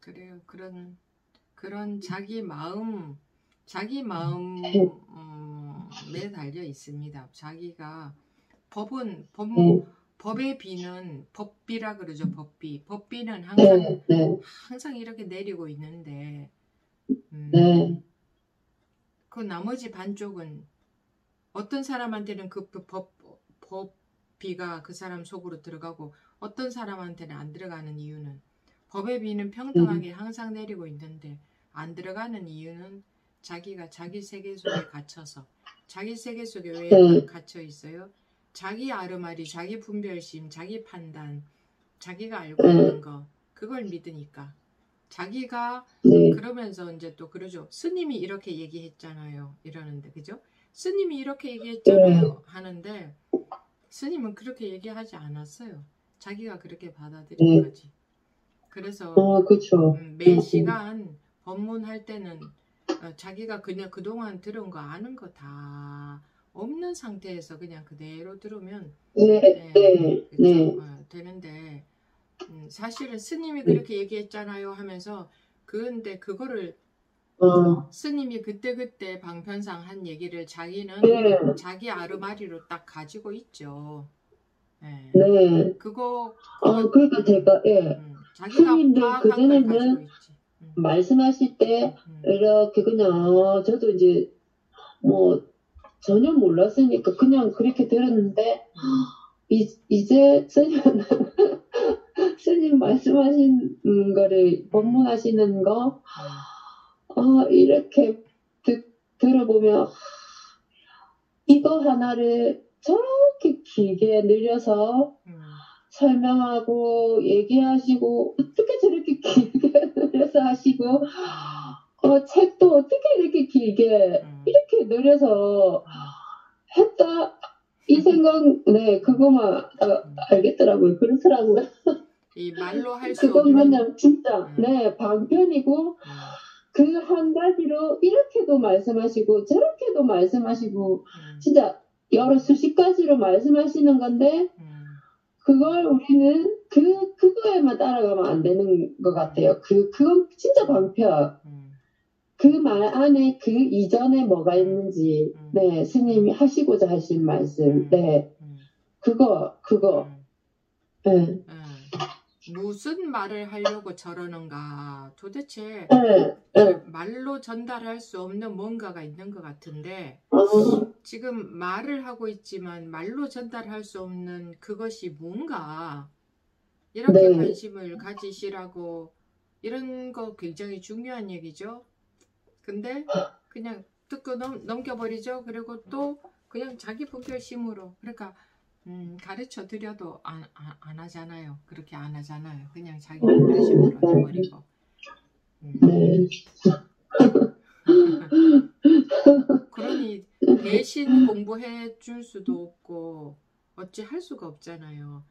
그래요. 그런 자기 마음에 달려 있습니다. 자기가 법의 비는 법비라 그러죠. 법비는 항상 이렇게 내리고 있는데 그 나머지 반쪽은 어떤 사람한테는 그 법비가 그 사람 속으로 들어가고 어떤 사람한테는 안 들어가는 이유는 법의 비는 평등하게 항상 내리고 있는데 안 들어가는 이유는 자기가 자기 세계 속에 갇혀서 자기 세계 속에 왜 갇혀 있어요? 자기 아르마리, 자기 분별심, 자기 판단, 자기가 알고 있는 거 그걸 믿으니까 자기가 그러면서 이제 또 그러죠. 스님이 이렇게 얘기했잖아요. 이러는데 그죠? 스님이 이렇게 얘기했잖아요. 하는데 스님은 그렇게 얘기하지 않았어요. 자기가 그렇게 받아들인 네. 거지. 그래서 그쵸. 매 시간 법문할 때는 자기가 그냥 그동안 들은 거 아는 거 다 없는 상태에서 그냥 그대로 들으면 되는데 사실은 스님이 그렇게 얘기했잖아요 하면서 근데 그거를 스님이 그때그때 방편상 한 얘기를 자기는 자기 아르마리로 딱 가지고 있죠. 그거 그러니까 제가 자기가 스님들 파악한 걸 가지고 그전에는 있지. 말씀하실 때 이렇게 그냥 저도 이제 뭐 전혀 몰랐으니까 그냥 그렇게 들었는데 이제 스님 말씀하신 거를 법문하시는 거 이렇게 들어보면 이거 하나를 저렇게 길게 늘려서 설명하고 얘기하시고 어떻게 저렇게 길게 늘려서 하시고 책도 어떻게 이렇게 길게 이렇게 늘려서 했다 이 생각 그거만 알겠더라고요. 그렇더라고요. 이 말로 할 수 그건 없는 그냥 진짜 방편이고 그 한 가지로 이렇게도 말씀하시고 저렇게도 말씀하시고 진짜 여러 수십 가지로 말씀하시는 건데 그걸 우리는 그거에만 따라가면 안 되는 것 같아요. 그건 진짜 방편. 그 말 안에 그 이전에 뭐가 있는지 스님이 하시고자 하신 말씀 그거 무슨 말을 하려고 저러는가 도대체 말로 전달할 수 없는 뭔가가 있는 것 같은데 지금 말을 하고 있지만 말로 전달할 수 없는 그것이 뭔가 이렇게 관심을 가지시라고 이런 거 굉장히 중요한 얘기죠. 근데 그냥 듣고 넘겨버리죠. 그리고 또 그냥 자기 분별심으로 그러니까 가르쳐 드려도 안 하잖아요. 그렇게 안 하잖아요. 그냥 자기 분별심으로 해버리고 그러니 대신 공부해 줄 수도 없고 어찌 할 수가 없잖아요.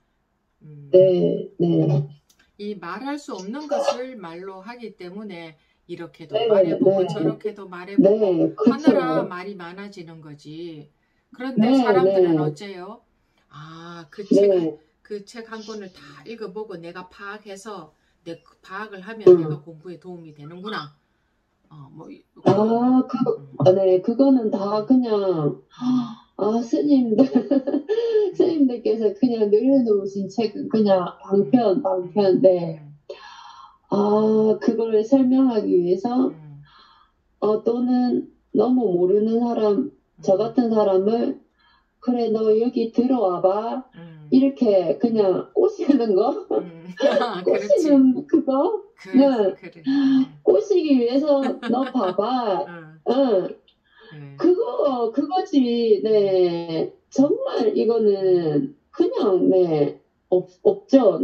이 말할 수 없는 것을 말로 하기 때문에 이렇게도 말해보고 저렇게도 말해보고 하느라 말이 많아지는 거지. 그런데 사람들은 어째요? 그 책 한 권을 다 읽어보고 내가 파악해서 내 파악을 하면 내가 공부에 도움이 되는구나. 그거는 다 그냥 스님들께서 그냥 늘려놓으신 책은 그냥 방편 그걸 설명하기 위해서 또는 너무 모르는 사람 저 같은 사람을 그래 너 여기 들어와봐 이렇게 그냥 꼬시는 거 꼬시는 그거 그래. 꼬시기 위해서 너 봐봐 그거지 정말 이거는 그냥 없죠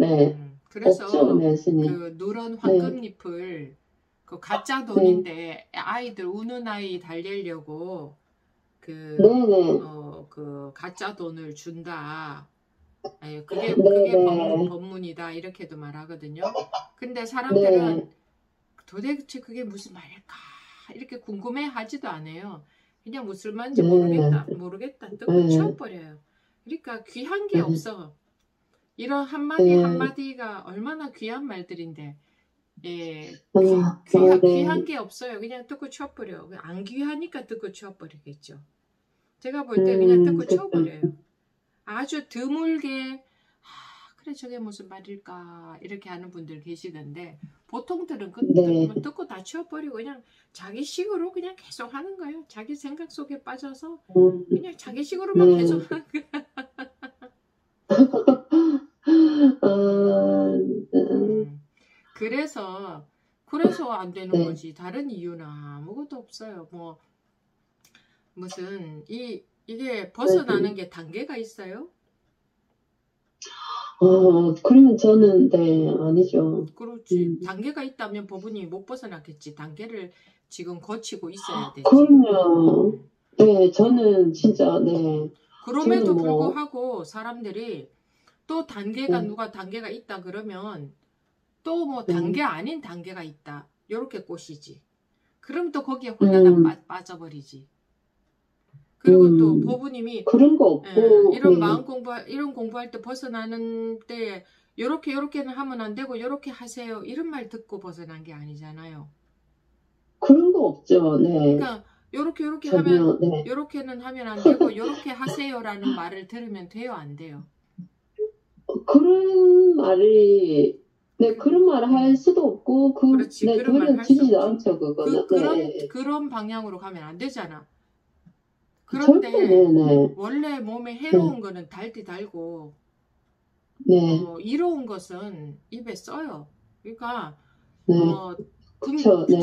그래서 없죠 스님. 그 누런 황금잎을 그 가짜 돈인데 아이들 우는 아이 달래려고 그 가짜 돈을 준다. 그게 법문이다 이렇게도 말하거든요. 근데 사람들은 도대체 그게 무슨 말일까 이렇게 궁금해하지도 않아요. 그냥 무슨 말인지 모르겠다 듣고 치워버려요. 그러니까 귀한 게 없어. 이런 한마디 한마디가 얼마나 귀한 말들인데 귀한 게 없어요. 그냥 듣고 치워버려. 안 귀하니까 듣고 치워버리겠죠. 제가 볼 때 그냥 듣고 치워버려요. 아주 드물게 그래 저게 무슨 말일까 이렇게 하는 분들 계시던데 보통들은 듣고 다 치워버리고 그냥 자기 식으로 그냥 계속 하는 거예요. 자기 생각 속에 빠져서 그냥 자기 식으로만 계속 하는 거예요. 그래서 안 되는 거지. 다른 이유는 아무것도 없어요. 무슨 이게 벗어나는 게 단계가 있어요? 그러면 저는 아니죠. 그렇지. 단계가 있다면 법은이 못 벗어났겠지. 단계를 지금 거치고 있어야 되지. 그럼요. 저는 진짜 그럼에도 불구하고 사람들이 또 단계가 누가 단계가 있다 그러면 또 뭐 단계 아닌 단계가 있다. 요렇게 꼬시지. 그럼 또 거기에 홀라당 빠져버리지. 그리고 또 보부님이 그런 거 없고 이런 마음 이런 공부할 때 벗어나는 때 요렇게는 하면 안 되고 요렇게 하세요. 이런 말 듣고 벗어난 게 아니잖아요. 그런 거 없죠. 네. 그러니까 요렇게 하면 요렇게는 하면 안 되고 요렇게 하세요라는 말을 들으면 돼요, 안 돼요? 그런 말이 그런 말을 할 수도 없고 그렇지, 그런 말 할 수 없지. 않죠, 그거는. 그런 방향으로 가면 안 되잖아. 그런데 원래 몸에 해로운 거는 달디 달고 이로운 것은 입에 써요. 그러니까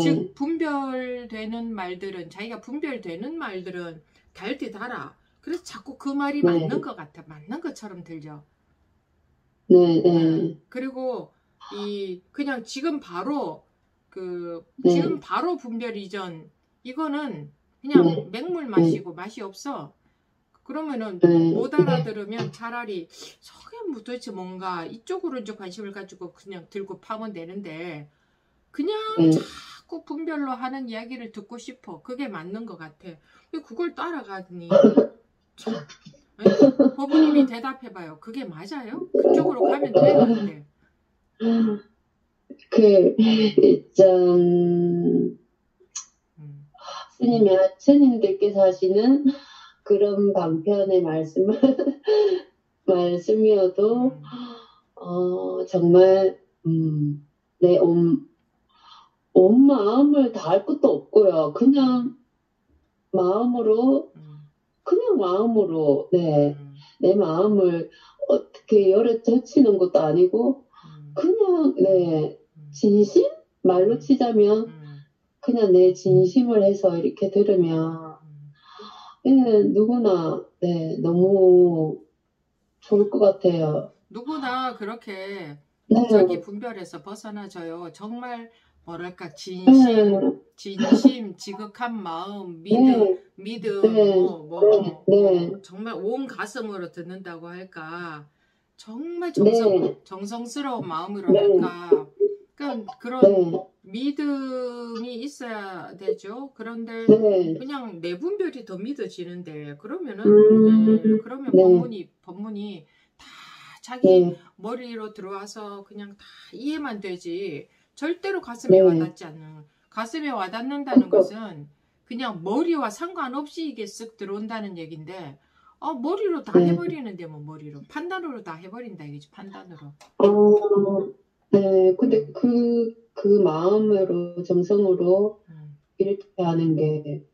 즉 분별되는 말들은 자기가 분별되는 말들은 달디 달아. 그래서 자꾸 그 말이 맞는 것 같아. 맞는 것처럼 들려. 그리고 그냥 지금 바로 지금 바로 분별 이전 이거는 그냥 맹물 마시고 맛이 없어. 그러면은 못 알아들으면 차라리 저게 뭐 도대체 뭔가 이쪽으로 이제 관심을 가지고 그냥 들고 파면 되는데 그냥 자꾸 분별로 하는 이야기를 듣고 싶어. 그게 맞는 것 같아. 그걸 따라가니 법부님이 대답해봐요. 그게 맞아요? 그쪽으로 가면 돼요, 안 돼? 스님들께서 하시는 그런 방편의 말씀이어도 정말 내 온 마음을 다할 것도 없고요. 그냥 마음으로 내 마음을 어떻게 열에 젖히는 것도 아니고 그냥 진심? 말로 치자면 그냥 내 진심을 해서 이렇게 들으면 누구나 너무 좋을 것 같아요. 누구나 그렇게 자기 분별에서 벗어나져요. 정말 뭐랄까 진심, 지극한 마음, 믿음, 정말 온 가슴으로 듣는다고 할까, 정말 정성스러운 마음으로 할까, 그런 믿음이 있어야 되죠. 그런데 그냥 내 분별이 더 믿어지는데 그러면 법문이 다 자기 머리로 들어와서 그냥 다 이해만 되지 절대로 가슴에 와닿지 않는. 가슴에 와닿는다는 것은 그냥 머리와 상관없이 이게 쓱 들어온다는 얘긴데 머리로 다 해버리는데 뭐 머리로 판단으로 다 해버린다 이거지. 판단으로. 근데 그 마음으로 정성으로 이렇게 하는 게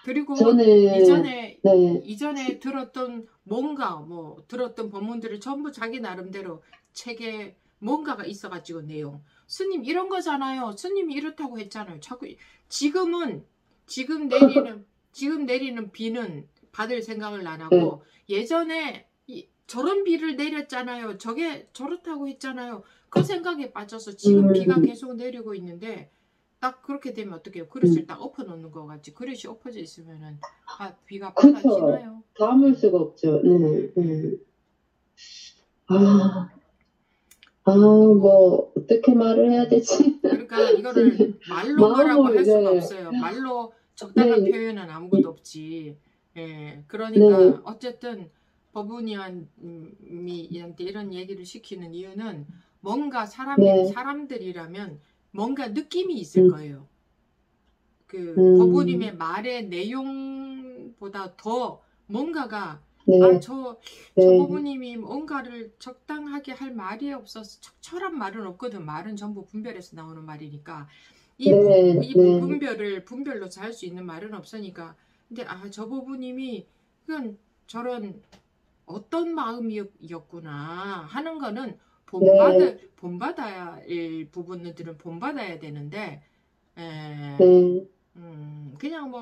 그리고 저는 이전에 들었던 뭔가 들었던 법문들을 전부 자기 나름대로 책에 뭔가가 있어가지고 내용. 스님 이런 거잖아요. 스님이 이렇다고 했잖아요. 자꾸 지금 내리는 비는 받을 생각을 안 하고 예전에 저런 비를 내렸잖아요. 저게 저렇다고 했잖아요. 그 생각에 빠져서 지금 비가 계속 내리고 있는데 딱 그렇게 되면 어떻게 해요? 그릇을 딱 엎어놓는 거 같지. 그릇이 엎어져 있으면은 비가 받아지나요? 담을 수가 없죠. 뭐 어떻게 말을 해야 되지? 그러니까 이거를 말로 뭐라고 할 수가 없어요. 말로 적당한 표현은 아무것도 없지. 그러니까 어쨌든 법문이한테 이런 얘기를 시키는 이유는 뭔가 사람들이라면 뭔가 느낌이 있을 거예요. 법부님의 말의 내용보다 더 뭔가가 저 법부님이 뭔가를 적당하게 할 말이 없어서 적절한 말은 없거든. 말은 전부 분별해서 나오는 말이니까 이 분별로 잘 수 있는 말은 없으니까. 근데 저 법부님이 그건 저런 어떤 마음이었구나 하는 거는 본받아야 할 부분들은 본받아야 되는데 그냥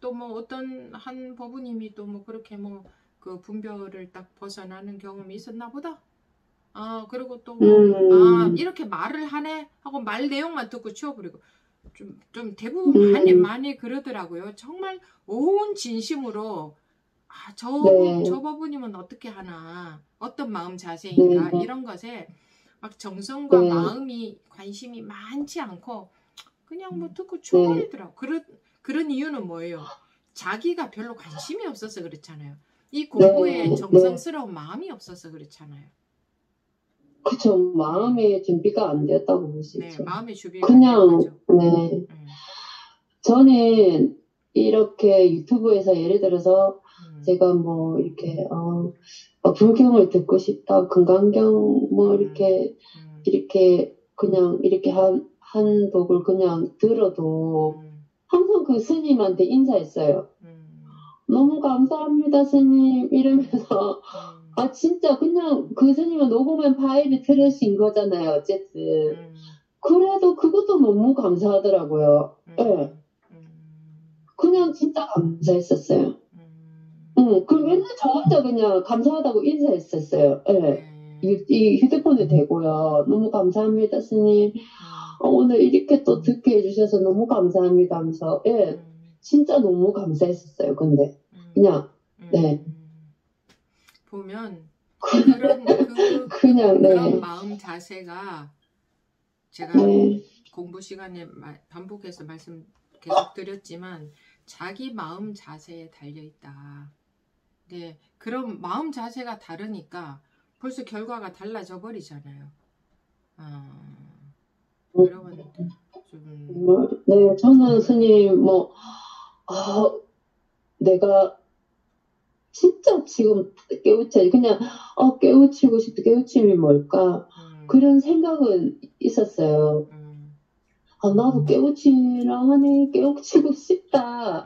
또 어떤 한 법부님이 또 그렇게 그 분별을 딱 벗어나는 경험이 있었나 보다. 그리고 또 이렇게 말을 하네 하고 말 내용만 듣고 치워버리고 좀 대부분 많이 그러더라고요. 정말 온 진심으로 저 법부님은 어떻게 하나, 어떤 마음 자세인가, 이런 것에 막 정성과 마음이 관심이 많지 않고 그냥 뭐 듣고 줘버리더라고. 그런 이유는 뭐예요? 자기가 별로 관심이 없어서 그렇잖아요. 이 공부에 정성스러운 마음이 없어서 그렇잖아요. 그쵸. 마음의 준비가 안 되었다고 볼 수 있죠. 마음의 준비가 안 됐죠. 저는 이렇게 유튜브에서 예를 들어서 제가 뭐 이렇게 불경을 듣고 싶다, 금강경 뭐 이렇게 그냥 이렇게 한 독을 그냥 들어도 항상 그 스님한테 인사했어요. 너무 감사합니다, 스님. 이러면서 진짜 그냥 그 스님은 녹음한 파일을 들으신 거잖아요, 어쨌든. 그래도 그것도 너무 감사하더라고요. 네. 그냥 진짜 감사했었어요. 그 맨날 저 혼자 그냥 감사하다고 인사했었어요. 네. 이 휴대폰에 대고요. 너무 감사합니다, 스님. 오늘 이렇게 또 듣게 해주셔서 너무 감사합니다 하면서, 진짜 너무 감사했었어요. 근데, 그냥, 보면, 그런 마음 자세가, 제가 공부 시간에 반복해서 말씀 계속 드렸지만, 자기 마음 자세에 달려있다. 네, 그런 마음 자세가 다르니까 벌써 결과가 달라져 버리잖아요. 여러분 좀 저는 스님 내가 진짜 지금 그냥 깨우치고 싶다. 깨우침이 뭘까? 그런 생각은 있었어요. 나도 깨우치라 하네. 깨우치고 싶다.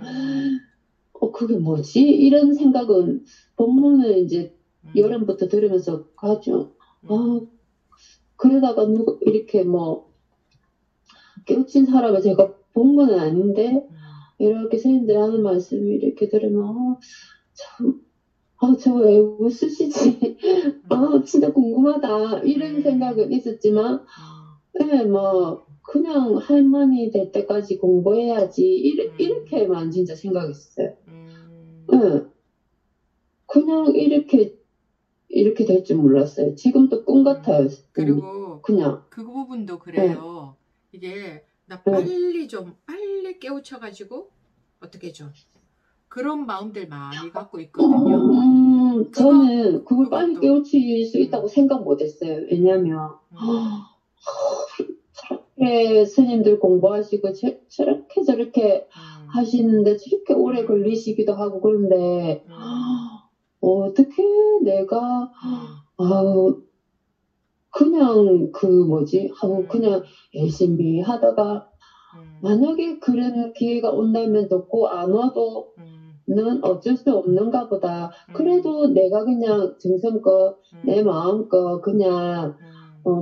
그게 뭐지? 이런 생각은 법문을 이제 여름부터 들으면서 가죠. 그러다가 이렇게 깨우친 사람을 제가 본 건 아닌데 이렇게 선생님들 하는 말씀을 이렇게 들으면 참 저거 왜 웃으시지? 진짜 궁금하다. 이런 생각은 있었지만 그냥 할머니 될 때까지 공부해야지 이렇게만 진짜 생각했어요. 그냥 이렇게 될 줄 몰랐어요. 지금도 꿈 같아요. 그리고 그냥 그 부분도 그래요. 이게 나 빨리 깨우쳐가지고 어떻게 좀 그런 마음들 많이 갖고 있거든요. 저는 그걸 빨리 깨우칠 수 있다고 생각 못했어요. 왜냐면 저렇게 스님들 공부하시고 저렇게 하시는데 저렇게 오래 걸리시기도 하고 그런데 어떻게 내가 그냥 하고 그냥 열심히 하다가 만약에 그런 기회가 온다면 좋고 안 와도 는 어쩔 수 없는가 보다. 그래도 내가 그냥 정성껏 내 마음껏 그냥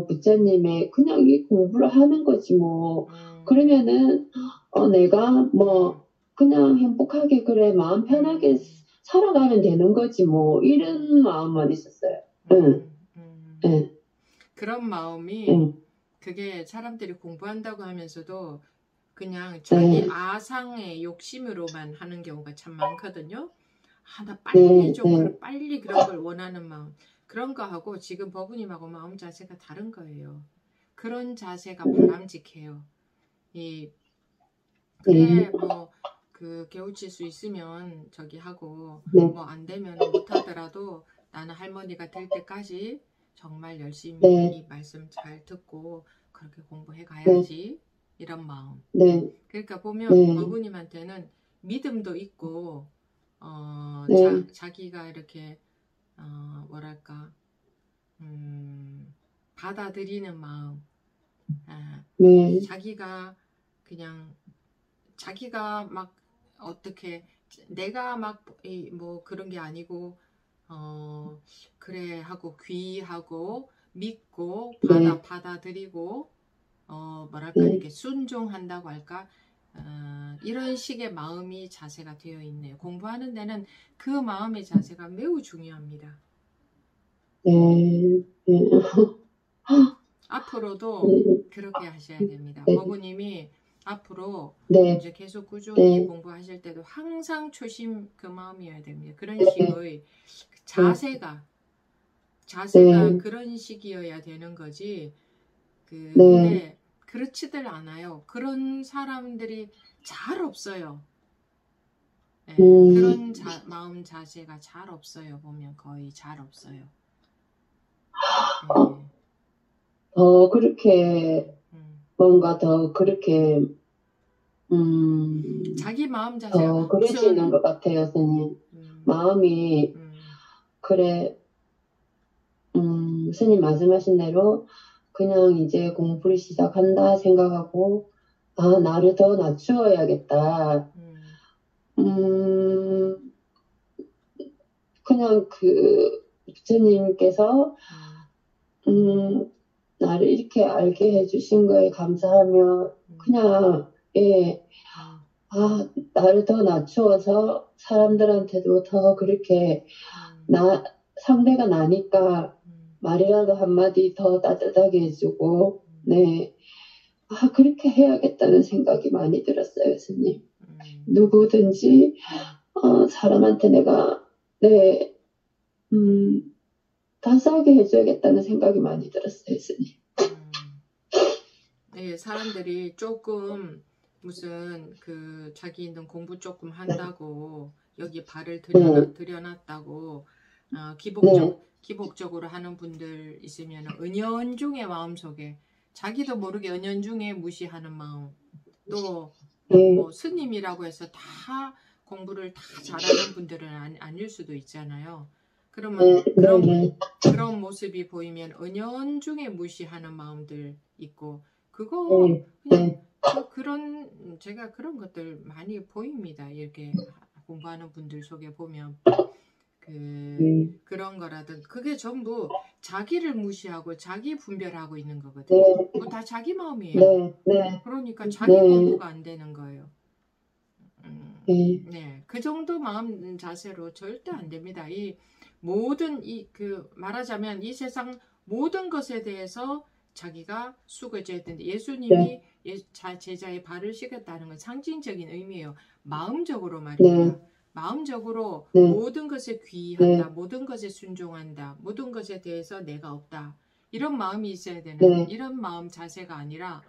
부처님의 그냥 이 공부를 하는 거지 뭐. 그러면은 내가 그냥 행복하게 그래 마음 편하게 살아가면 되는 거지 뭐. 이런 마음만 있었어요. 그런 마음이 그게 사람들이 공부한다고 하면서도 그냥 자기 아상의 욕심으로만 하는 경우가 참 많거든요. 나 빨리 그런 걸 원하는 마음. 그런 거하고 지금 법부님하고 마음 자세가 다른 거예요. 그런 자세가 바람직해요. 그래 깨우칠 수 있으면 저기 하고 안 되면 못 하더라도 나는 할머니가 될 때까지 정말 열심히 이 말씀 잘 듣고 그렇게 공부해 가야지. 이런 마음. 그러니까 보면 법부님한테는 믿음도 있고 자기가 이렇게 뭐랄까 받아들이는 마음. 자기가 막 어떻게 내가 막 그런 게 아니고 그래 하고 귀하고 믿고 받아들이고 뭐랄까 이렇게 순종한다고 할까 이런 식의 마음이 자세가 되어 있네요. 공부하는 데는 그 마음의 자세가 매우 중요합니다. 앞으로도 그렇게 하셔야 됩니다. 법부님이 앞으로 네, 이제 계속 꾸준히 네, 공부하실 때도 항상 초심 그 마음이어야 됩니다. 그런 네, 식의 네, 자세가 네, 그런 식이어야 되는 거지. 네, 근데 그렇지들 않아요. 그런 사람들이 잘 없어요. 네, 음, 그런 마음 자세가 잘 없어요. 보면 거의 잘 없어요. 어, 네, 더 그렇게, 음. 뭔가 더 그렇게, 자기 마음 자세가 더 그러지는 우선 것 같아요, 선생님. 음, 마음이, 음, 그래, 스님 말씀하신 대로 그냥 이제 공부를 시작한다 생각하고, 아, 나를 더 낮추어야겠다. 음, 음, 그냥 그 부처님께서, 음, 음, 나를 이렇게 알게 해주신 거에 감사하며, 음, 그냥, 예, 음, 아, 나를 더 낮추어서 사람들한테도 더 그렇게, 음, 나, 상대가 나니까 음, 말이라도 한마디 더 따뜻하게 해주고, 음, 네. 아, 그렇게 해야겠다는 생각이 많이 들었어요, 스님. 음, 누구든지, 음, 사람한테 내가, 네, 따스하게 해줘야겠다는 생각이 많이 들었어요, 스님. 음. 네, 사람들이 조금 무슨 자기 있는 공부 조금 네, 한다고 여기 발을 네, 들여놨다고 네, 기복적으로 하는 분들 있으면 은연중에 마음속에 자기도 모르게 은연중에 무시하는 마음 또 네, 뭐 스님이라고 해서 다 공부를 다 잘하는 분들은 아닐 수도 있잖아요. 그러면 네, 네, 네, 그런 모습이 보이면 은연중에 무시하는 마음들 있고 그거 네, 그냥 네, 제가 그런 것들 많이 보입니다. 이렇게 공부하는 분들 속에 보면 그런 거라든 그게 전부 자기를 무시하고 자기 분별하고 있는 거거든요. 네, 그거 다 자기 마음이에요. 네, 네, 그러니까 자기 네, 공부가 안 되는 거예요. 네, 네, 그 정도 마음 자세로 절대 안 됩니다. 이 모든 말하자면 이 세상 모든 것에 대해서 자기가 숙어져야 되는데 네, 예수님이 제자의 발을 씻겼다는 건 상징적인 의미예요. 마음적으로 네, 말입니다. 마음적으로 네, 모든 것에 귀의한다, 네, 모든 것에 순종한다, 모든 것에 대해서 내가 없다. 이런 마음이 있어야 되는 네, 이런 마음 자세가 아니라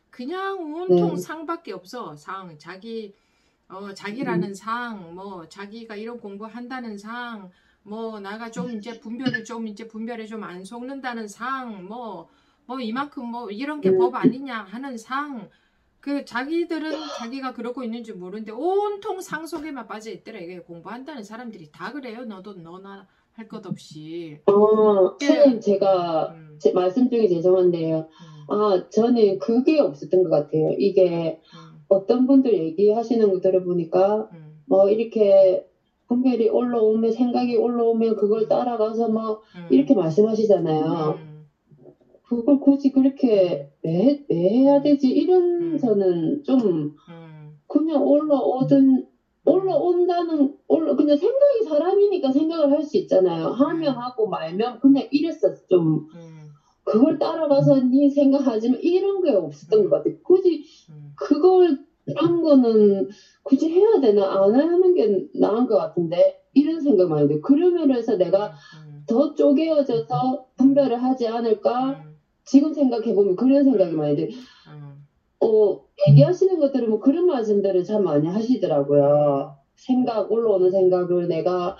그냥 온통 네, 상밖에 없어. 자기라는 상, 뭐, 자기가 이런 공부한다는 상, 뭐, 나가 좀 이제 분별에 좀 안 속는다는 상, 이만큼 뭐, 이런 게 법 아니냐 하는 상, 자기들은 자기가 그러고 있는지 모르는데 온통 상 속에만 빠져 있더라. 이게 공부한다는 사람들이 다 그래요. 너나 할 것 없이. 예, 스님, 제가, 말씀 중에 죄송한데요. 음, 아, 저는 그게 없었던 것 같아요. 음, 이게 음, 어떤 분들 얘기하시는 거 들어보니까, 음, 뭐, 이렇게 분별이 올라오면, 생각이 올라오면 그걸 음, 따라가서 뭐, 음, 이렇게 말씀하시잖아요. 음, 그걸 굳이 그렇게 음, 왜 해야 음, 되지? 이런 음, 저는 좀 음, 그냥 음, 그냥 생각이 사람이니까 생각을 할 수 있잖아요. 하면 네, 하고 말면 그냥 이랬어. 좀, 음, 그걸 따라가서 니 생각하지만 이런 게 없었던 것 음, 같아요. 굳이 음, 그런 거는 굳이 해야 되나? 안 하는 게 나은 것 같은데? 이런 생각 많이 들어요. 그러면 해서 내가 음, 음, 더 쪼개어져서 음, 분별을 하지 않을까? 음, 지금 생각해보면 그런 생각이 많이 음, 들어요. 음, 얘기하시는 것들은 뭐 그런 말씀들을 참 많이 음, 하시더라고요. 올라오는 생각을 내가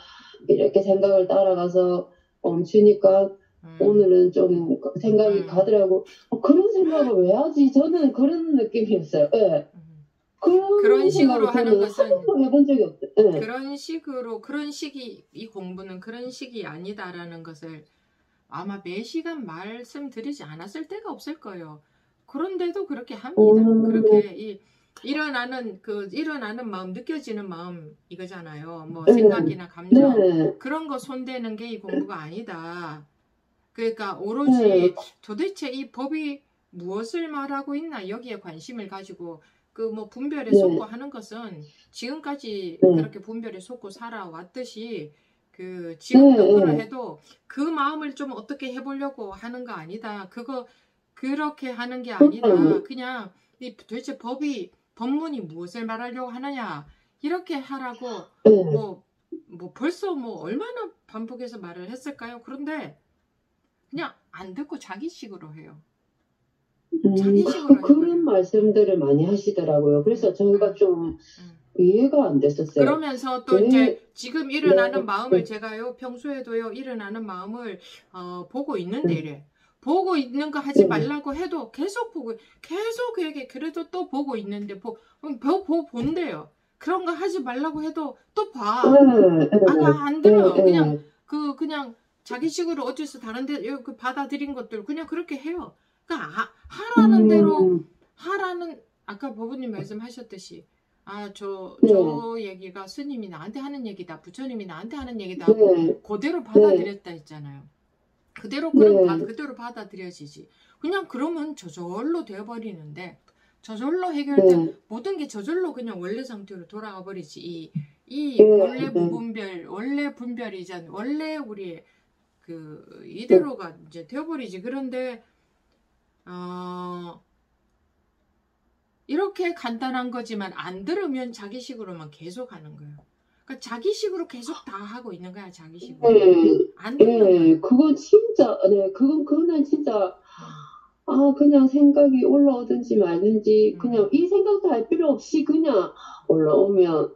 이렇게 생각을 따라가서 멈추니까 음, 오늘은 좀 생각이 음, 가더라고. 그런 생각을 왜 하지? 저는 그런 느낌이었어요. 예. 그런 그런 식으로 생각을 하는 저는 한 것은 번도 해본 적이 없어요. 예. 이 공부는 그런 식이 아니다라는 것을 아마 매 시간 말씀드리지 않았을 때가 없을 거예요. 그런데도 그렇게 합니다. 음, 그렇게 일어나는 마음, 느껴지는 마음 이거잖아요. 뭐 예. 생각이나 감정 네. 그런 거 손대는 게 이 공부가 아니다. 그러니까 예. 오로지 도대체 이 법이 무엇을 말하고 있나 여기에 관심을 가지고 뭐 분별에 속고 네. 하는 것은 지금까지 네. 그렇게 분별에 속고 살아왔듯이 네. 지금도 네. 그러해도 그 마음을 좀 어떻게 해보려고 하는 거 아니다. 그렇게 하는 게 아니라 음, 그냥 도대체 법문이 무엇을 말하려고 하느냐 이렇게 하라고 뭐 벌써 뭐 얼마나 반복해서 말을 했을까요? 그런데 그냥 안 듣고 자기식으로 해요. 자기식으로 그런 말씀들을 많이 하시더라고요. 그래서 저희가 좀 이해가 안 됐었어요. 그러면서 또 이제 지금 일어나는 마음을 제가요 평소에도요 일어나는 마음을 보고 있는데 이래. 보고 있는 거 하지 말라고 해도 계속 보고 계속 그에게 그래도 또 보고 있는데 본대요. 그런 거 하지 말라고 해도 또 봐. 안 들어. 그냥 자기식으로 어째서 다른데 받아들인 것들 그냥 그렇게 해요. 그러니까 하라는 대로 하라는 아까 법부님 말씀하셨듯이 저 얘기가 스님이 나한테 하는 얘기다. 부처님이 나한테 하는 얘기다. 그대로 받아들였다 했잖아요. 그대로 그대로 받아들여지지. 그냥 그러면 저절로 되어버리는데 저절로 해결된 모든 게 저절로 그냥 원래 상태로 돌아가 버리지. 이 원래 무분별, 원래 분별이자 원래 우리의 그 이대로가 이제 되어버리지. 그런데 이렇게 간단한 거지만 안 들으면 자기식으로만 계속 하는 거예요. 그러니까 자기식으로 계속 다 하고 있는 거야. 자기식으로. 안 듣는 거야. 그건 진짜 그거는 진짜 그냥 생각이 올라오든지 말든지 그냥 이 생각도 할 필요 없이 그냥 올라오면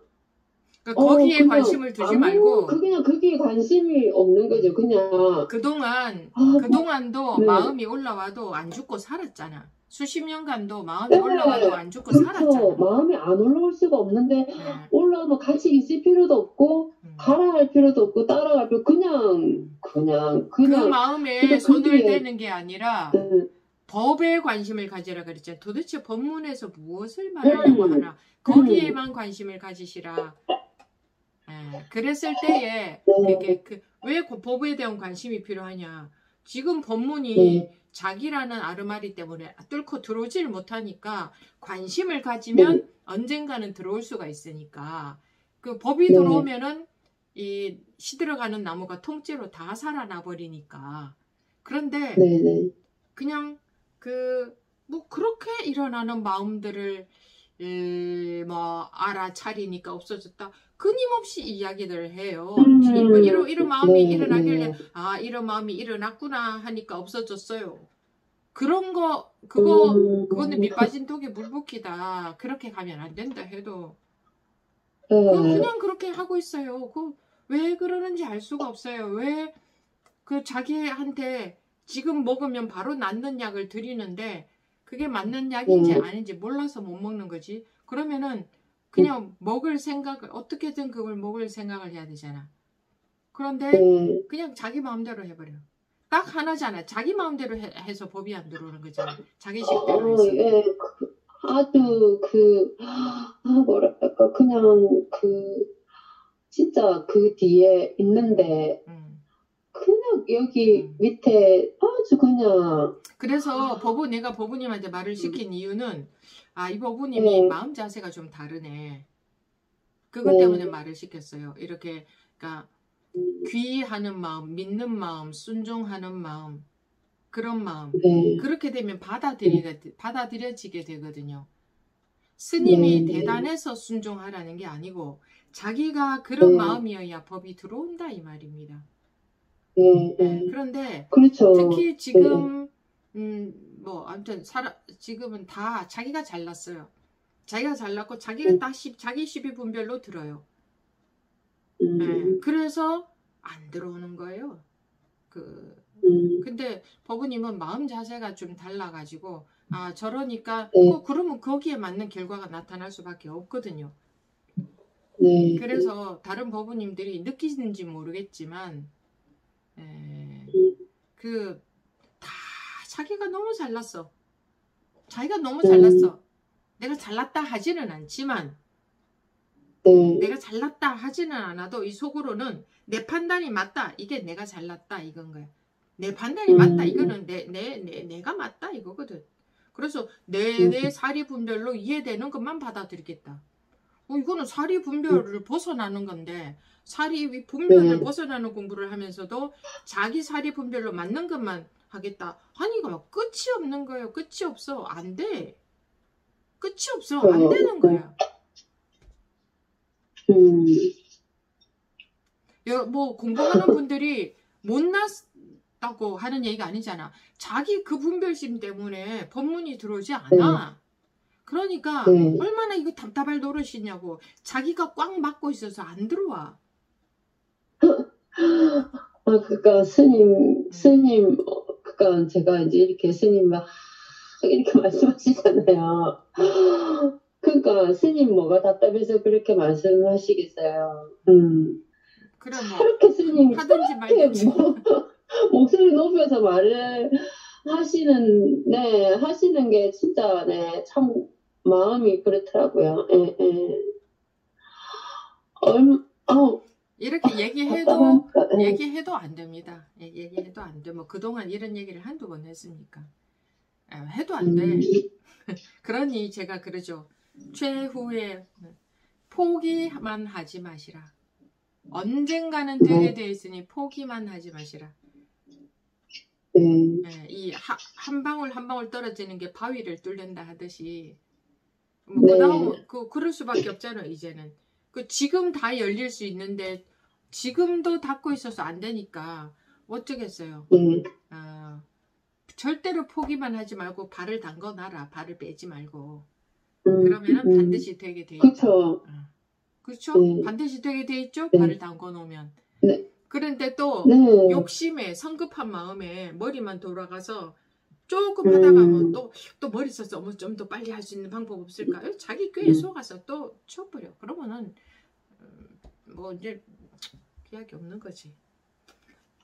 그러니까 거기에 관심을 두지 말고 그냥 거기에 관심이 없는 거죠. 그냥 그동안도 마음이 올라와도 안 죽고 살았잖아. 수십 년간도 마음이 올라와도 안 죽고 살았잖아. 마음이 안 올라올 수가 없는데 올라오면 같이 있을 필요도 없고 가라 할 필요도 없고 따라갈 필요 그냥 그 마음에 손을 대는 게 아니라 법에 관심을 가지라 그랬잖아요. 도대체 법문에서 무엇을 말하려고 하나 거기에만 관심을 가지시라. 그랬을 때에 왜 법에 대한 관심이 필요하냐. 지금 법문이 자기라는 아르마리 때문에 뚫고 들어오지를 못하니까 관심을 가지면 언젠가는 들어올 수가 있으니까 그 법이 들어오면은 이 시들어가는 나무가 통째로 다 살아나 버리니까. 그런데 그냥 뭐 그렇게 일어나는 마음들을 뭐 알아차리니까 없어졌다. 끊임없이 이야기를 해요. 이런 마음이 일어나길래 이런 마음이 일어났구나 하니까 없어졌어요. 그런 거 그거는 밑 빠진 독에 물 붓기다. 그렇게 가면 안 된다 해도 그냥 그렇게 하고 있어요. 왜 그러는지 알 수가 없어요. 왜 자기한테 지금 먹으면 바로 낫는 약을 드리는데 그게 맞는 약인지 아닌지 몰라서 못 먹는 거지. 그러면은 그냥 먹을 생각을 어떻게든 그걸 먹을 생각을 해야 되잖아. 그런데 그냥 자기 마음대로 해버려. 딱 하나잖아. 자기 마음대로 해서 법이 안 들어오는 거잖아. 자기 식대로 해서. 아주 뭐랄까 그냥 진짜 그 뒤에 있는데 그냥 여기 밑에 아주 그냥 그래서 내가 법부님한테 말을 시킨 이유는 이 법부님이 마음 자세가 좀 다르네. 그것 때문에 말을 시켰어요. 이렇게 그러니까 귀하는 마음, 믿는 마음, 순종하는 마음 그런 마음 그렇게 되면 받아들여지게 되거든요. 스님이 대단해서 순종하라는 게 아니고 자기가 그런 마음이어야 법이 들어온다 이 말입니다. 그런데 특히 지금 뭐 아무튼 지금은 다 자기가 잘났어요. 자기가 잘났고 자기가 자기 시비분별로 들어요. 그래서 안 들어오는 거예요. 근데 법부님은 마음 자세가 좀 달라가지고 저러니까 그러면 거기에 맞는 결과가 나타날 수밖에 없거든요. 그래서 다른 법부님들이 느끼는지 모르겠지만 다 자기가 너무 잘났어. 자기가 너무 잘났어. 내가 잘났다 하지는 않지만 내가 잘났다 하지는 않아도 이 속으로는 내 판단이 맞다. 이게 내가 잘났다 이건 거야. 내 판단이 맞다. 이거는 내가 맞다 이거거든. 그래서 내 사리 분별로 이해되는 것만 받아들이겠다. 이거는 사리 분별을 벗어나는 건데 사리 분별을 벗어나는 공부를 하면서도 자기 사리 분별로 맞는 것만 하겠다. 아니 이거 끝이 없는 거예요. 끝이 없어. 안 돼. 끝이 없어. 안 되는 거야. 뭐 공부하는 분들이 못났다고 하는 얘기가 아니잖아. 자기 그 분별심 때문에 법문이 들어오지 않아. 그러니까 얼마나 이거 답답할 노릇이냐고. 자기가 꽉 막고 있어서 안 들어와. 그러니까 스님, 그러니까 제가 이제 이렇게 스님 막 이렇게 말씀하시잖아요. 그러니까 스님 뭐가 답답해서 그렇게 말씀하시겠어요. 그래 뭐 그렇게 스님 하든지 말든지 목소리 높여서 말을 하시는 게 진짜 참 마음이 그렇더라고요. 이렇게 얘기해도 안 됩니다. 얘기해도 안 돼. 뭐 그동안 이런 얘기를 한두 번 했으니까 해도 안 돼. 그러니 제가 그러죠. 최후에 포기만 하지 마시라. 언젠가는 되게 돼 있으니 포기만 하지 마시라. 이 한 방울 한 방울 떨어지는 게 바위를 뚫는다 하듯이 뭐 그다음 그럴 수밖에 없잖아. 이제는 지금 다 열릴 수 있는데 지금도 닫고 있어서 안 되니까 어쩌겠어요. 절대로 포기만 하지 말고 발을 담궈놔라. 발을 빼지 말고. 그러면은 반드시 되게 돼 있다. 그렇죠? 반드시 되게 돼 있죠? 발을 담궈 놓으면. 그런데 또 욕심에 성급한 마음에 머리만 돌아가서 조금 하다가 뭐 또 머리 써서 좀 더 빨리 할 수 있는 방법 없을까? 자기 꾀에 속아서 또 쳐버려. 그러면은 뭐 이제 기약이 없는 거지.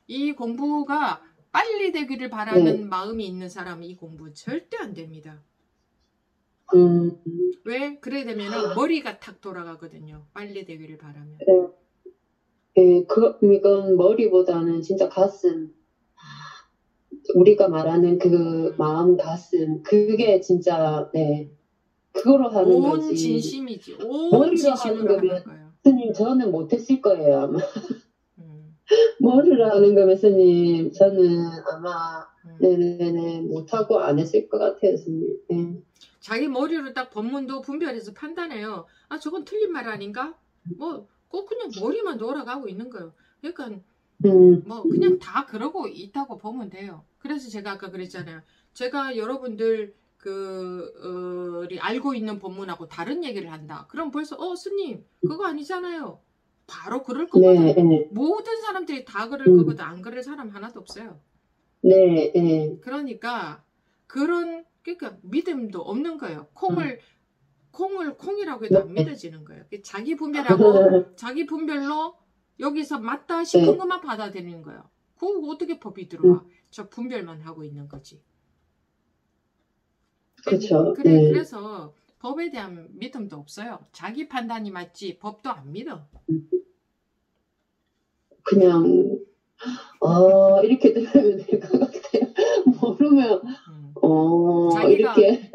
이 공부가 빨리 되기를 바라는 마음이 있는 사람은 이 공부 절대 안 됩니다. 왜? 그래 되면은 머리가 탁 돌아가거든요. 빨리 되기를 바라면. 이건 머리보다는 진짜 가슴. 우리가 말하는 그 마음, 가슴. 그게 진짜, 그거로 하는 온 거지. 진심이지. 온 머리로 진심으로 하는 하는 거면, 스님, 저는 못했을 거예요, 아마. 머리로 하는 거면, 스님, 저는 아마, 못하고 안 했을 것 같아요, 스님. 자기 머리로 딱 법문도 분별해서 판단해요. 아, 저건 틀린 말 아닌가? 뭐, 꼭 그냥 머리만 돌아가고 있는 거예요. 그러니까, 뭐, 그냥 다 그러고 있다고 보면 돼요. 그래서 제가 아까 그랬잖아요. 제가 여러분들, 알고 있는 법문하고 다른 얘기를 한다. 그럼 벌써, 스님, 그거 아니잖아요. 바로 그럴 거거든. 모든 사람들이 다 그럴 거거든. 안 그럴 사람 하나도 없어요. 그러니까, 그러니까 믿음도 없는 거예요. 콩을 콩이라고 해도 안 믿어지는 거예요. 자기 분별하고 자기 분별로 여기서 맞다 싶은 것만 받아들이는 거예요. 그거 어떻게 법이 들어와? 저 분별만 하고 있는 거지. 그렇죠. 그래서 법에 대한 믿음도 없어요. 자기 판단이 맞지 법도 안 믿어. 그냥 이렇게 들으면 될 것 같아요. 모르면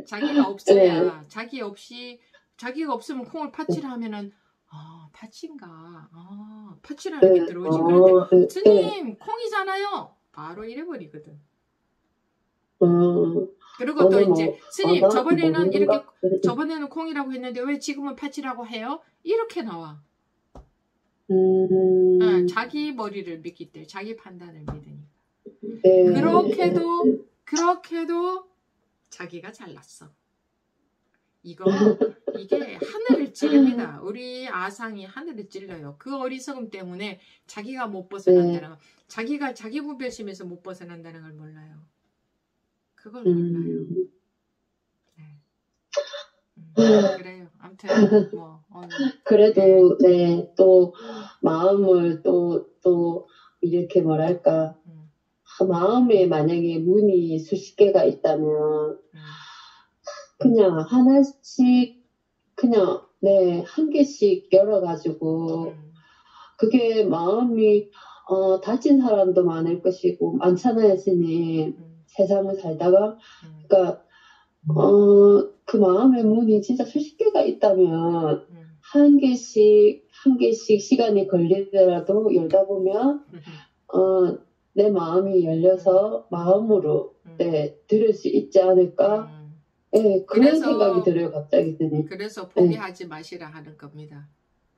자기가 없어야 자기가 없으면 콩을 파치를 하면은 파치인가 파치라는 게 들어오지. 그런데 스님 콩이잖아요. 바로 이래버리거든. 그리고 또 이제 스님 저번에는 콩이라고 했는데 왜 지금은 파치라고 해요? 이렇게 나와. 자기 머리를 믿기 때문에 자기 판단을 믿으니까. 그렇게도 자기가 잘났어. 이게 하늘을 찌릅니다. 우리 아상이 하늘을 찔러요. 그 어리석음 때문에 자기가 못 벗어난다는 걸, 자기가 자기 분별심에서 못 벗어난다는 걸 몰라요. 그걸 몰라요. 그래요. 아무튼 뭐 그래도 또 마음을 또 이렇게 뭐랄까 마음에 만약에 문이 수십 개가 있다면 그냥 하나씩 그냥 한 개씩 열어가지고 그게 마음이 다친 사람도 많을 것이고 많잖아요, 스님. 세상을 살다가 그러니까 그 마음의 문이 진짜 수십 개가 있다면 한 개씩 시간이 걸리더라도 열다 보면 내 마음이 열려서 마음으로 들을 수 있지 않을까? 네, 그런 생각이 들어요. 갑자기 드네. 그래서 포기하지 마시라 하는 겁니다.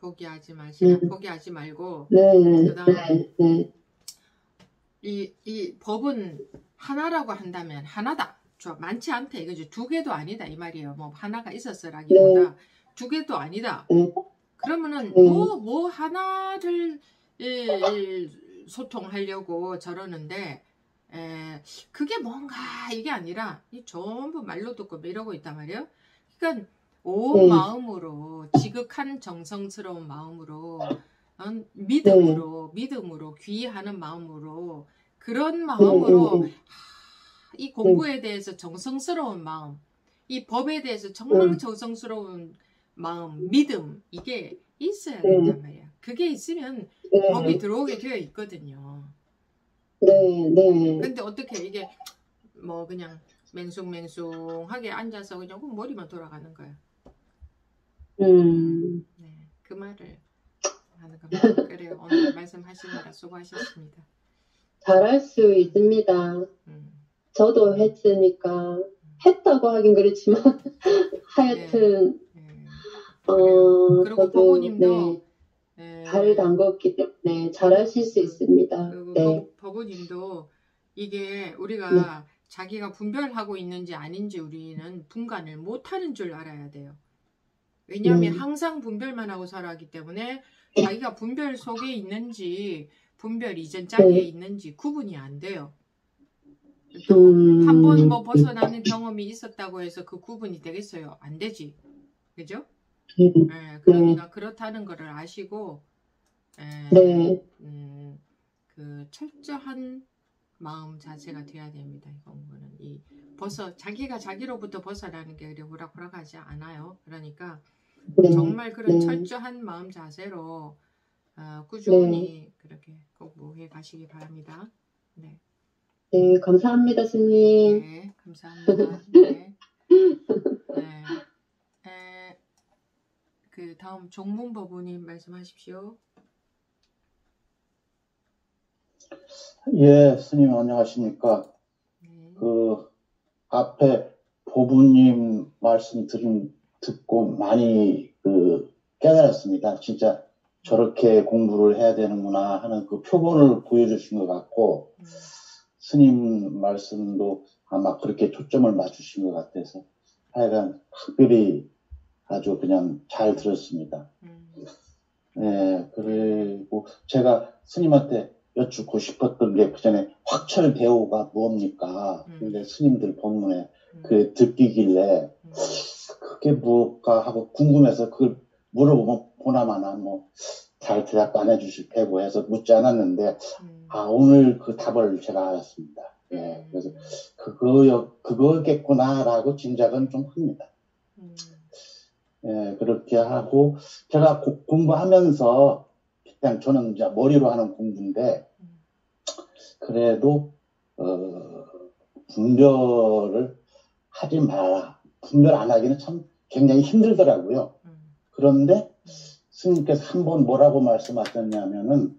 포기하지 마시라. 포기하지 말고 그다음 이 법은 하나라고 한다면 하나다. 많지 않다 이거죠. 두 개도 아니다 이 말이에요. 뭐 하나가 있었으라기보다 두 개도 아니다. 그러면은 뭐 하나를 소통하려고 저러는데 그게 뭔가 이게 아니라 전부 말로 듣고 이러고 있단 말이에요. 그러니까 온 마음으로 지극한 정성스러운 마음으로 믿음으로 귀의하는 마음으로 그런 마음으로 이 공부에 대해서 정성스러운 마음, 이 법에 대해서 정말 정성스러운 마음, 믿음 이게 있어야 된단 말이야. 그게 있으면 법이 들어오게 되어 있거든요. 근데 어떻게 이게 뭐 그냥 맹숭맹숭하게 앉아서 그냥 머리만 돌아가는 거야. 네, 그 말을 하는 겁니다. 그래요. 오늘 말씀하시느라 수고하셨습니다. 잘할 수 있습니다. 저도 했으니까 했다고 하긴 그렇지만 하여튼 그리고 법우님도 잘 담궜기 때문에 잘하실 수 있습니다. 그리고 법우님도 이게 우리가 자기가 분별하고 있는지 아닌지 우리는 분간을 못하는 줄 알아야 돼요. 왜냐하면 항상 분별만 하고 살아가기 때문에 자기가 분별 속에 있는지 분별 이전 짝에 있는지 구분이 안 돼요. 또 한 번 뭐 벗어나는 경험이 있었다고 해서 그 구분이 되겠어요? 안 되지. 그죠? 그러니까 그렇다는 것을 아시고 그 철저한 마음 자세가 돼야 됩니다. 이 공부는 자기가 자기로부터 벗어나는 게 호락호락하지 않아요. 그러니까 정말 그런 철저한 마음 자세로 꾸준히 그렇게 공부해 가시기 바랍니다. 네. 네, 감사합니다, 스님. 네, 감사합니다. 네. 그 다음 종문법우님 말씀하십시오. 예, 스님 안녕하십니까. 그 앞에 보부님 말씀 듣고 많이 깨달았습니다. 진짜 저렇게 공부를 해야 되는구나 하는 그 표본을 보여주신 것 같고 스님 말씀도 아마 그렇게 초점을 맞추신 것 같아서 하여간 특별히 아주 그냥 잘 들었습니다. 네, 그리고 제가 스님한테 여쭙고 싶었던 게 그 전에 확철대오가 뭡니까? 근데 스님들 법문에 그 듣기길래 그게 뭘까 하고 궁금해서 그걸 물어보면 보나마나 뭐 잘 대답 안 해주실 테고 해서 묻지 않았는데 오늘 그 답을 제가 알았습니다. 예, 그래서 그거겠구나라고 짐작은 좀 합니다. 예, 그렇게 하고 제가 공부하면서 그냥 저는 이제 머리로 하는 공부인데 그래도 분별을 하지 마라. 분별 안 하기는 참 굉장히 힘들더라고요. 그런데 스님께서 한번 뭐라고 말씀하셨냐면은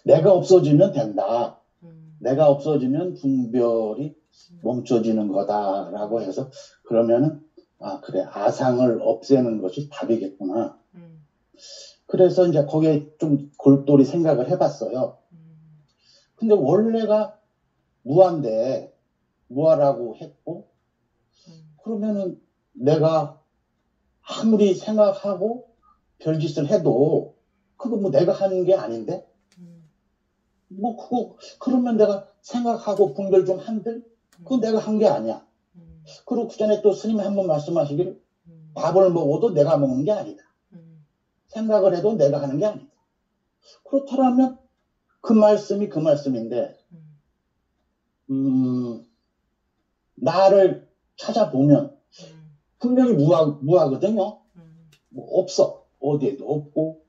내가 없어지면 된다. 내가 없어지면 분별이 멈춰지는 거다라고 해서 그러면은 그래 아상을 없애는 것이 답이겠구나. 그래서 이제 거기에 좀 골똘히 생각을 해봤어요. 근데 원래가 무한데 무하라고 했고 그러면은 내가 아무리 생각하고 별짓을 해도 그거 뭐 내가 하는 게 아닌데 뭐 그거 그러면 내가 생각하고 분별 좀 한들 그거 내가 한 게 아니야. 그리고 그 전에 또 스님이 한번 말씀하시기를 밥을 먹어도 내가 먹는 게 아니다. 생각을 해도 내가 하는 게 아니다. 그렇다면 그 말씀이 그 말씀인데 나를 찾아보면 분명히 무하거든요. 뭐 없어. 어디에도 없고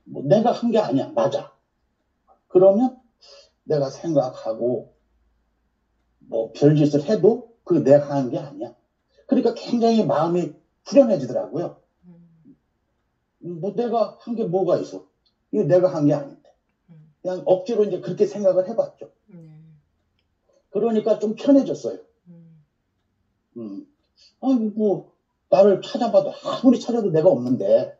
뭐 내가 한 게 아니야. 맞아. 그러면 내가 생각하고 뭐 별짓을 해도 그게 내가 하는 게 아니야. 그러니까 굉장히 마음이 후련해지더라고요. 뭐 내가 한 게 뭐가 있어. 이게 내가 한 게 아닌데. 그냥 억지로 이제 그렇게 생각을 해봤죠. 그러니까 좀 편해졌어요. 아니, 뭐, 나를 찾아봐도 아무리 찾아도 내가 없는데,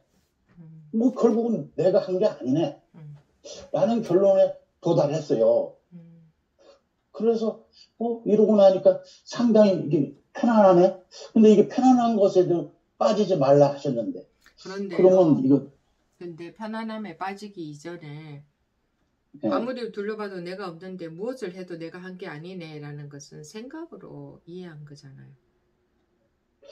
뭐, 결국은 내가 한 게 아니네. 라는 결론에 도달했어요. 그래서, 이러고 나니까 상당히 이게 편안하네? 근데 이게 편안한 것에도 빠지지 말라 하셨는데. 그런데요. 그러면 이거. 근데 편안함에 빠지기 이전에 네. 아무리 둘러봐도 내가 없는데 무엇을 해도 내가 한 게 아니네라는 것은 생각으로 이해한 거잖아요.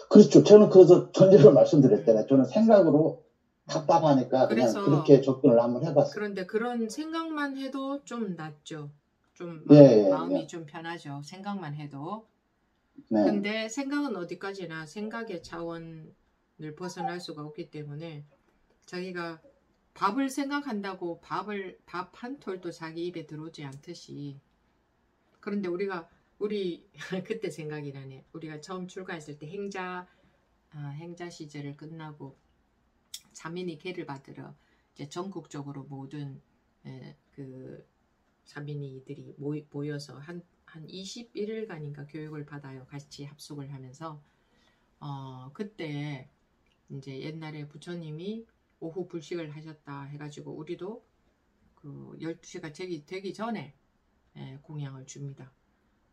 그렇죠. 저는 그래서 전제로 말씀드렸잖아요. 저는 생각으로 답답하니까 그냥 그렇게 접근을 한번 해봤어요. 그런데 그런 생각만 해도 좀 낫죠. 좀 마음이 좀 편하죠. 생각만 해도. 네. 근데 생각은 어디까지나 생각의 차원을 벗어날 수가 없기 때문에 자기가 밥을 생각한다고 밥 한 톨도 자기 입에 들어오지 않듯이. 그런데 우리 그때 생각이 나네. 우리가 처음 출가했을 때 행자 시절을 끝나고 자민이 계를 받으러 이제 전국적으로 모든 그 자민이들이 모여서 한 21일간인가 교육을 받아요. 같이 합숙을 하면서 그때 이제 옛날에 부처님이 오후 불식을 하셨다 해가지고 우리도 그 12시가 되기 전에 공양을 줍니다.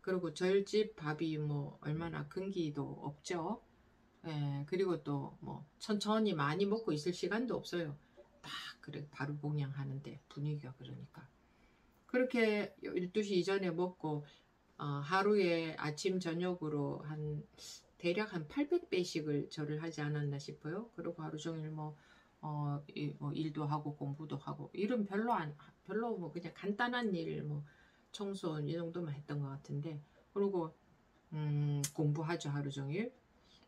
그리고 절집 밥이 뭐 얼마나 근기도 없죠. 그리고 또 뭐 천천히 많이 먹고 있을 시간도 없어요. 딱 그래 바로 공양하는데 분위기가 그러니까 그렇게 12시 이전에 먹고 하루에 아침 저녁으로 대략 한 800배씩을 절을 하지 않았나 싶어요. 그리고 하루 종일 뭐 일도 하고 공부도 하고 일은 별로 뭐 그냥 간단한 일 뭐 청소 이 정도만 했던 것 같은데 그리고 공부하죠 하루 종일.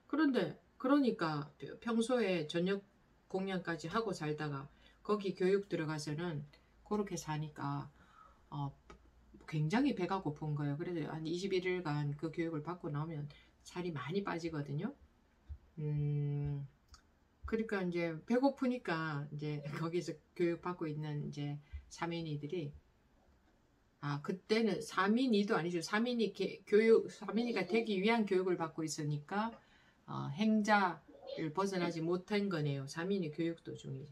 그러니까 평소에 저녁 공양까지 하고 살다가 거기 교육 들어가서는 그렇게 사니까 굉장히 배가 고픈 거예요. 그래서 한 21일간 그 교육을 받고 나오면 살이 많이 빠지거든요. 그러니까 이제 배고프니까 이제 거기서 교육받고 있는 이제 사민이들이 그때는 사민이도 아니죠. 사민이가 되기 위한 교육을 받고 있으니까 행자를 벗어나지 못한 거네요. 사민이 교육 도중이죠.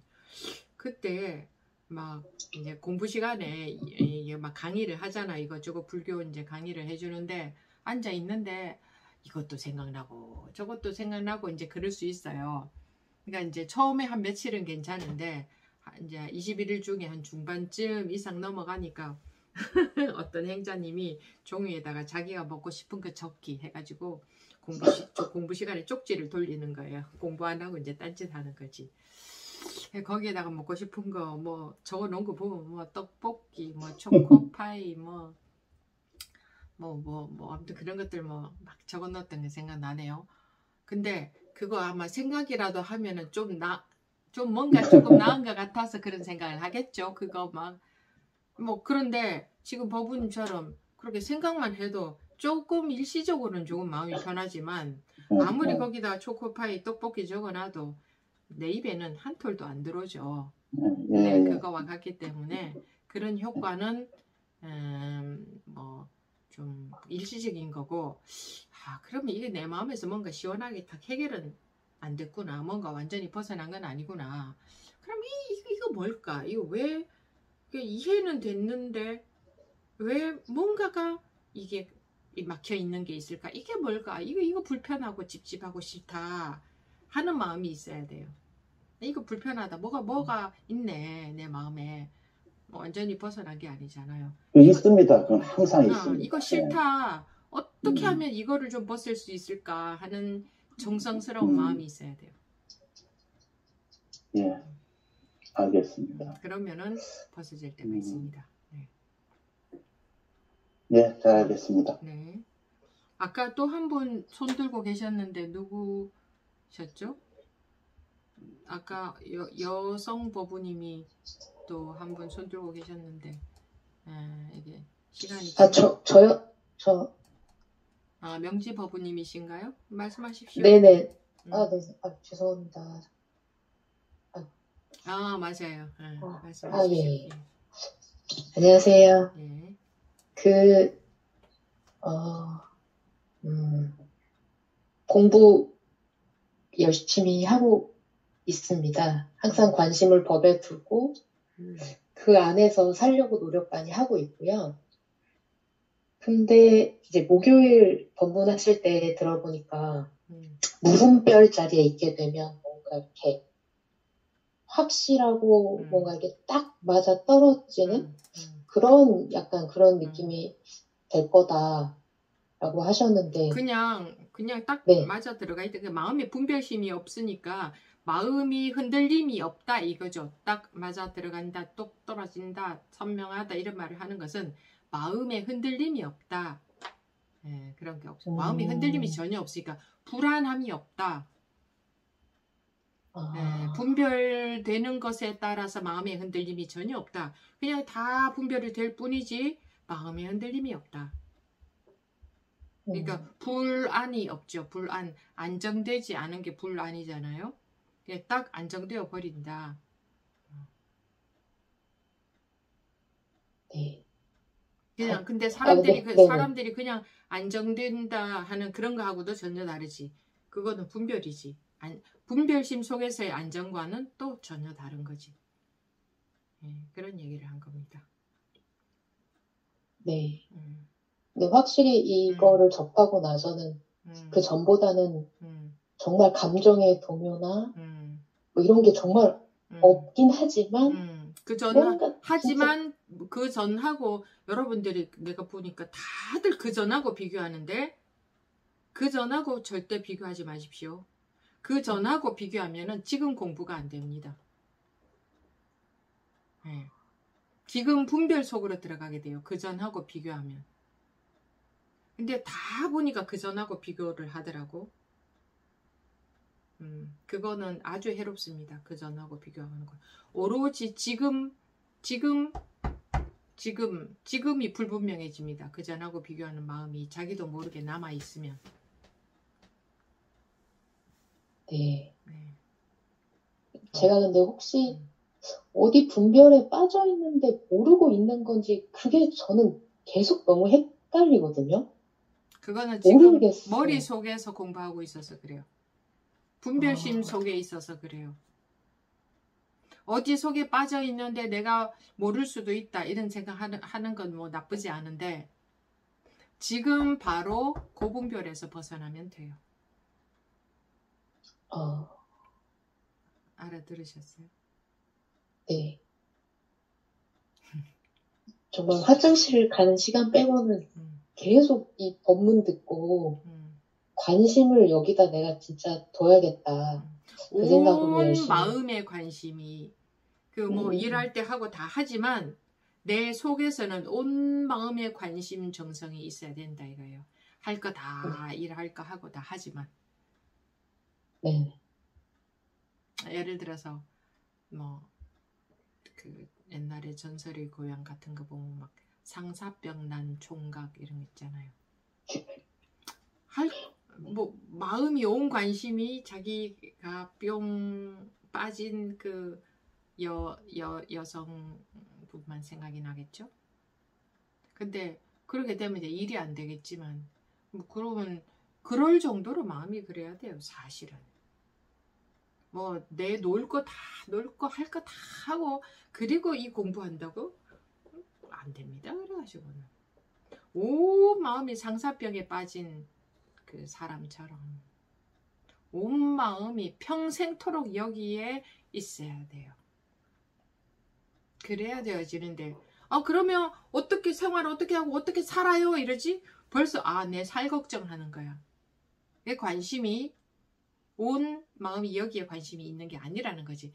그때 막 이제 공부 시간에 막 강의를 하잖아. 이것저것 불교 이제 강의를 해주는데 앉아 있는데 이것도 생각나고 저것도 생각나고 이제 그럴 수 있어요. 그러니까 이제 처음에 한 며칠은 괜찮은데 이제 21일 중에 한 중반쯤 이상 넘어가니까 어떤 행자님이 종이에다가 자기가 먹고 싶은 거 적기 해가지고 공부 시간에 쪽지를 돌리는 거예요. 공부 안 하고 이제 딴짓 하는 거지. 거기에다가 먹고 싶은 거 뭐 적어 놓은 거 보면 뭐 떡볶이 뭐 초코파이 뭐 아무튼 그런 것들 뭐 막 적어 놓았던 게 생각나네요. 근데 그거 아마 생각이라도 하면은 좀 뭔가 조금 나은 것 같아서 그런 생각을 하겠죠. 그거 막 뭐 그런데 지금 법우님처럼 그렇게 생각만 해도 조금 일시적으로는 조금 마음이 편하지만 아무리 거기다가 초코파이 떡볶이 적어놔도 내 입에는 한 톨도 안 들어오죠. 네, 그거와 같기 때문에 그런 효과는 뭐 좀 일시적인 거고 그러면 이게 내 마음에서 뭔가 시원하게 딱 해결은 안 됐구나. 뭔가 완전히 벗어난 건 아니구나. 그럼 이거 뭘까? 이거 왜 이해는 됐는데 왜 뭔가가 이게 막혀 있는 게 있을까? 이게 뭘까? 이거 불편하고 찝찝하고 싫다 하는 마음이 있어야 돼요. 이거 불편하다. 뭐가 있네 내 마음에. 완전히 벗어난 게 아니잖아요. 있습니다. 그건 항상 있습니다. 이거 싫다. 어떻게 하면 이거를 좀 벗을 수 있을까 하는 정성스러운 마음이 있어야 돼요. 예, 알겠습니다. 그러면은 벗어질 때가 있습니다. 네. 예, 잘 알겠습니다. 네. 아까 또 한 분 손 들고 계셨는데 누구셨죠? 아까 여성 법우님이 또 한 분 손 들고 계셨는데 이게 시간이 저요? 명지 법우님이신가요? 말씀하십시오. 네네. 네. 죄송합니다. 맞아요. 말씀하십시오. 예. 안녕하세요. 예. 공부 열심히 하고 있습니다. 항상 관심을 법에 두고 그 안에서 살려고 노력 많이 하고 있고요. 근데 이제 목요일 법문하실 때 들어보니까 물음별 자리에 있게 되면 뭔가 이렇게 확실하고 뭔가 이게 딱 맞아 떨어지는 그런 약간 그런 느낌이 될 거다라고 하셨는데 그냥 딱 네. 맞아 들어가 있다. 그 마음의 분별심이 없으니까 마음이 흔들림이 없다 이거죠. 딱 맞아 들어간다, 똑 떨어진다, 선명하다 이런 말을 하는 것은 마음에 흔들림이 없다. 예, 그런 게 없어. 마음이 흔들림이 전혀 없으니까 불안함이 없다. 예, 분별되는 것에 따라서 마음의 흔들림이 전혀 없다. 그냥 다 분별이 될 뿐이지 마음의 흔들림이 없다. 그러니까 불안이 없죠. 불안. 안정되지 않은 게 불안이잖아요. 그냥 딱 안정되어 버린다. 네. 그냥 근데 사람들이 그냥 안정된다 하는 그런 거하고도 전혀 다르지. 그거는 분별이지. 분별심 속에서의 안정과는 또 전혀 다른 거지. 네, 그런 얘기를 한 겁니다. 네. 근데 확실히 이거를 접하고 나서는 그 전보다는 정말 감정의 동요나 뭐 이런 게 정말 없긴 하지만 하지만 그 전하고 여러분들이 내가 보니까 다들 그 전하고 비교하는데 그 전하고 절대 비교하지 마십시오. 그 전하고 비교하면은 지금 공부가 안 됩니다. 네. 지금 분별 속으로 들어가게 돼요. 그 전하고 비교하면. 근데 다 보니까 그 전하고 비교를 하더라고. 그거는 아주 해롭습니다. 그 전하고 비교하는 건. 오로지 지금이 불분명해집니다. 그 전하고 비교하는 마음이 자기도 모르게 남아있으면. 네. 제가 근데 혹시 어디 분별에 빠져 있는데 모르고 있는 건지 그게 저는 계속 너무 헷갈리거든요. 그거는 지금 모르겠어요. 머릿속에서 공부하고 있어서 그래요. 분별심 속에 있어서 그래요. 어디 속에 빠져 있는데 내가 모를 수도 있다 이런 생각하는 건 뭐 나쁘지 않은데 지금 바로 고분별에서 벗어나면 돼요. 알아들으셨어요? 네. 정말 화장실 가는 시간 빼고는 계속 이 법문 듣고 관심을 여기다 내가 진짜 둬야겠다. 그 생각으로 열심히. 마음의 관심이 그 뭐 일할 때 하고 다 하지만 내 속에서는 온 마음의 관심 정성이 있어야 된다 이거예요. 할 거 다 일할 거 하고 다 하지만 네. 예를 들어서 뭐 그 옛날에 전설의 고향 같은 거 보면 막 상사병 난 총각 이런 거 있잖아요. 뭐 마음이 온 관심이 자기가 뿅 빠진 그 여성분만 생각이 나겠죠. 근데 그렇게 되면 이제 일이 안 되겠지만 뭐 그러면 그럴 정도로 마음이 그래야 돼요. 사실은 뭐 내 놀 거 다 놀 거 할 거 다 하고 그리고 이 공부한다고 안 됩니다. 그래가지고는 온 마음이 상사병에 빠진 그 사람처럼 온 마음이 평생토록 여기에 있어야 돼요. 그래야 되어지는데 그러면 어떻게 생활을 어떻게 하고 어떻게 살아요 이러지? 벌써 내 살 걱정하는 거야. 내 관심이 온 마음이 여기에 관심이 있는 게 아니라는 거지.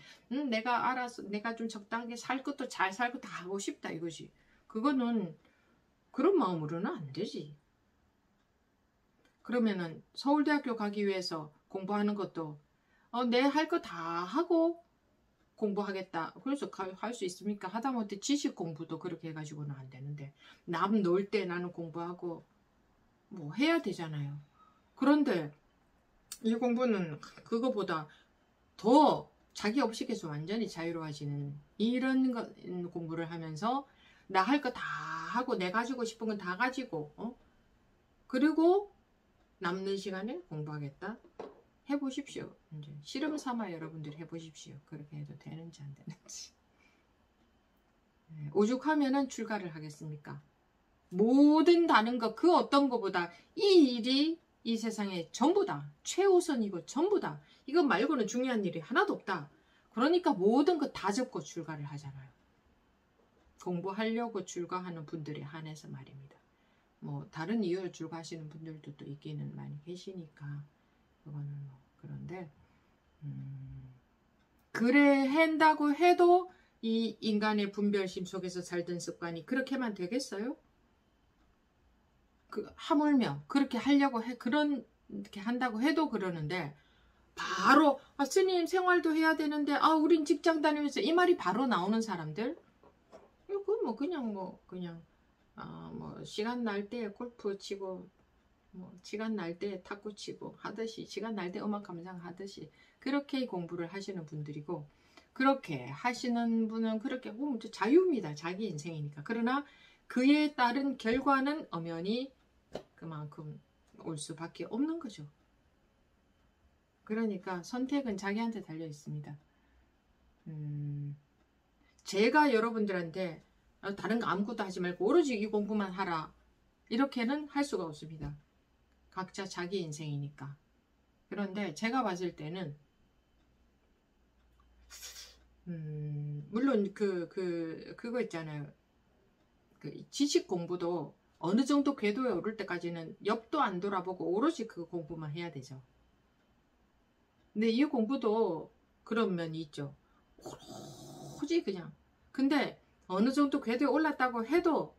내가 알아서 내가 좀 적당하게 살 것도 잘 살고 다 하고 싶다 이거지. 그거는 그런 마음으로는 안 되지. 그러면은 서울대학교 가기 위해서 공부하는 것도 내 할 거 다 하고 공부하겠다. 그래서 할 수 있습니까? 하다못해 지식 공부도 그렇게 해가지고는 안 되는데 남 놀 때 나는 공부하고 뭐 해야 되잖아요. 그런데 이 공부는 그거보다 더 자기 업식에서 완전히 자유로워지는 이런 공부를 하면서 나 할 거 다 하고 내 가지고 싶은 건 다 가지고 그리고 남는 시간에 공부하겠다. 해보십시오. 이제 실험 삼아 여러분들이 해보십시오. 그렇게 해도 되는지 안 되는지. 오죽하면은 출가를 하겠습니까? 모든 다른 것, 그 어떤 것보다 이 일이 이 세상에 전부다. 최우선이고 전부다. 이거 말고는 중요한 일이 하나도 없다. 그러니까 모든 것 다 접고 출가를 하잖아요. 공부하려고 출가하는 분들에 한해서 말입니다. 뭐 다른 이유로 출가하시는 분들도 또 있기는 많이 계시니까 그거는 뭐 그런데 그래 한다고 해도 이 인간의 분별심 속에서 살던 습관이 그렇게만 되겠어요? 하물며 그렇게 하려고 그렇게 한다고 해도 그러는데 바로 스님 생활도 해야 되는데 우린 직장 다니면서 이 말이 바로 나오는 사람들 그냥 시간 날 때 골프 치고 시간 날 때 탁구 치고 하듯이 시간 날 때 음악 감상하듯이 그렇게 공부를 하시는 분들이고 그렇게 하시는 분은 그렇게 자유입니다. 자기 인생이니까. 그러나 그에 따른 결과는 엄연히 그만큼 올 수밖에 없는 거죠. 그러니까 선택은 자기한테 달려 있습니다. 제가 여러분들한테 다른 거 아무것도 하지 말고 오로지 이 공부만 하라 이렇게는 할 수가 없습니다. 각자 자기 인생이니까. 그런데 제가 봤을 때는 물론 그거 있잖아요. 그 지식 공부도 어느 정도 궤도에 오를 때까지는 옆도 안 돌아보고 오로지 그 공부만 해야 되죠. 근데 이 공부도 그런 면이 있죠. 오로지 그냥. 근데 어느 정도 궤도에 올랐다고 해도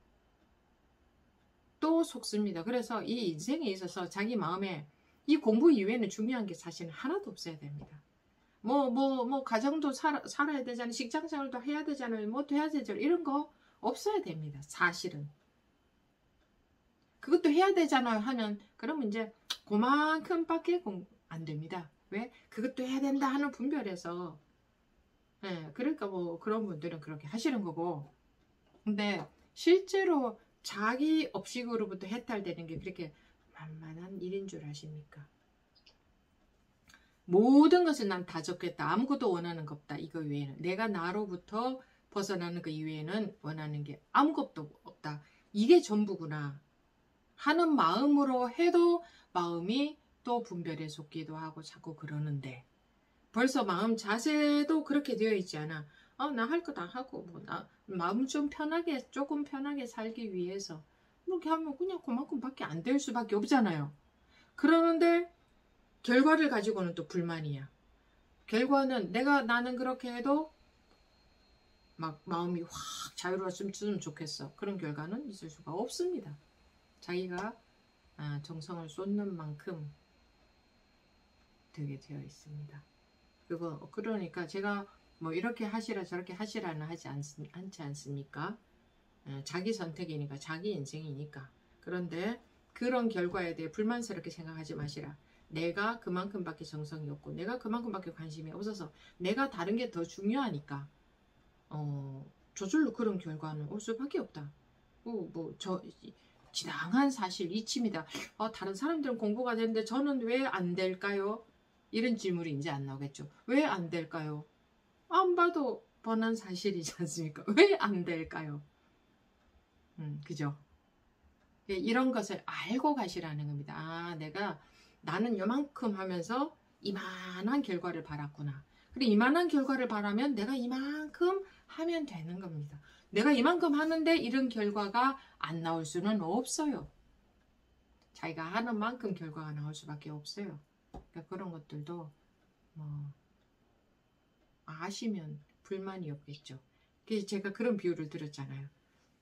또 속습니다. 그래서 이 인생에 있어서 자기 마음에 이 공부 이외에는 중요한 게 사실은 하나도 없어야 됩니다. 가정도 살아야 되잖아요. 직장 생활도 해야 되잖아요. 뭐도 해야 되잖아요. 이런 거 없어야 됩니다. 사실은. 그것도 해야 되잖아요 하면 그러면 이제 그만큼밖에 안 됩니다. 왜? 그것도 해야 된다 하는 분별에서 그러니까 그런 분들은 그렇게 하시는 거고 근데 실제로 자기 업식으로부터 해탈되는 게 그렇게 만만한 일인 줄 아십니까? 모든 것을 난 다 적겠다. 아무것도 원하는 거 없다. 이거 외에는. 내가 나로부터 벗어나는 거 이외에는 원하는 게 아무것도 없다. 이게 전부구나. 하는 마음으로 해도 마음이 또 분별에 속기도 하고 자꾸 그러는데 벌써 마음 자세도 그렇게 되어 있지 않아. 나 할 거 다 하고 마음 좀 조금 편하게 살기 위해서 이렇게 하면 그냥 그만큼밖에 안 될 수밖에 없잖아요. 그러는데 결과를 가지고는 또 불만이야. 결과는 나는 그렇게 해도 막 마음이 확 자유로웠으면 좋겠어. 그런 결과는 있을 수가 없습니다. 자기가 정성을 쏟는 만큼 되게 되어 있습니다. 그러니까 제가 이렇게 하시라 저렇게 하시라는 하지 않지 않습니까? 자기 선택이니까 자기 인생이니까. 그런데 그런 결과에 대해 불만스럽게 생각하지 마시라. 내가 그만큼밖에 정성이 없고 내가 그만큼밖에 관심이 없어서 내가 다른 게 더 중요하니까 저절로 그런 결과는 올 수밖에 없다. 지당한 사실 이침이다. 다른 사람들은 공부가 되는데 저는 왜 안 될까요? 이런 질문이 이제 안 나오겠죠. 왜 안 될까요? 안 봐도 뻔한 사실이지 않습니까? 왜 안 될까요? 그죠? 이런 것을 알고 가시라는 겁니다. 나는 요만큼 하면서 이만한 결과를 바랐구나. 그리고 이만한 결과를 바라면 내가 이만큼 하면 되는 겁니다. 내가 이만큼 하는데 이런 결과가 안 나올 수는 없어요. 자기가 하는 만큼 결과가 나올 수밖에 없어요. 그러니까 그런 것들도 아시면 불만이 없겠죠. 그래서 제가 그런 비유를 들었잖아요.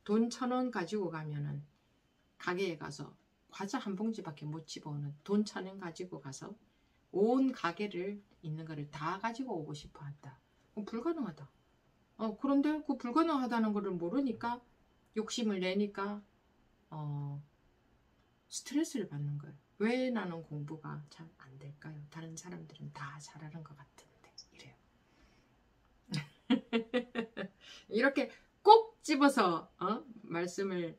돈 1,000원 가지고 가면은 가게에 가서 과자 한 봉지밖에 못 집어오는 돈 1,000원 가지고 가서 온 가게를 있는 거를 다 가지고 오고 싶어 한다. 불가능하다. 그런데 그 불가능하다는 거를 모르니까 욕심을 내니까 스트레스를 받는 거예요. 왜 나는 공부가 잘 안 될까요? 다른 사람들은 다 잘하는 것 같은데 이래요. 이렇게 꼭 집어서 말씀을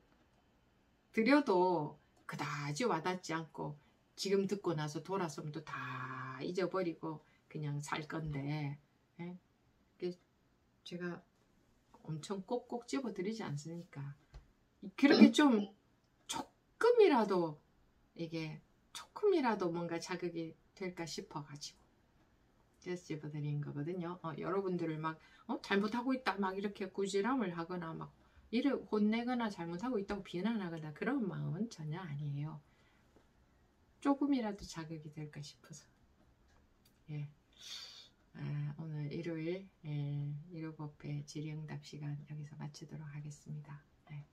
드려도 그다지 와닿지 않고 지금 듣고 나서 돌아서면 또 다 잊어버리고 그냥 살 건데, 예? 제가 엄청 꼭꼭 집어드리지 않습니까? 그렇게 좀 조금이라도 이게 조금이라도 뭔가 자극이 될까 싶어가지고 그래서 집어드린 거거든요. 여러분들을 막 잘못하고 있다 막 이렇게 꾸지람을 하거나 막 이를 혼내거나 잘못하고 있다고 비난하거나 그런 마음은 전혀 아니에요. 조금이라도 자극이 될까 싶어서. 예. 오늘 일요일 일요법회 질의응답 시간 여기서 마치도록 하겠습니다. 네.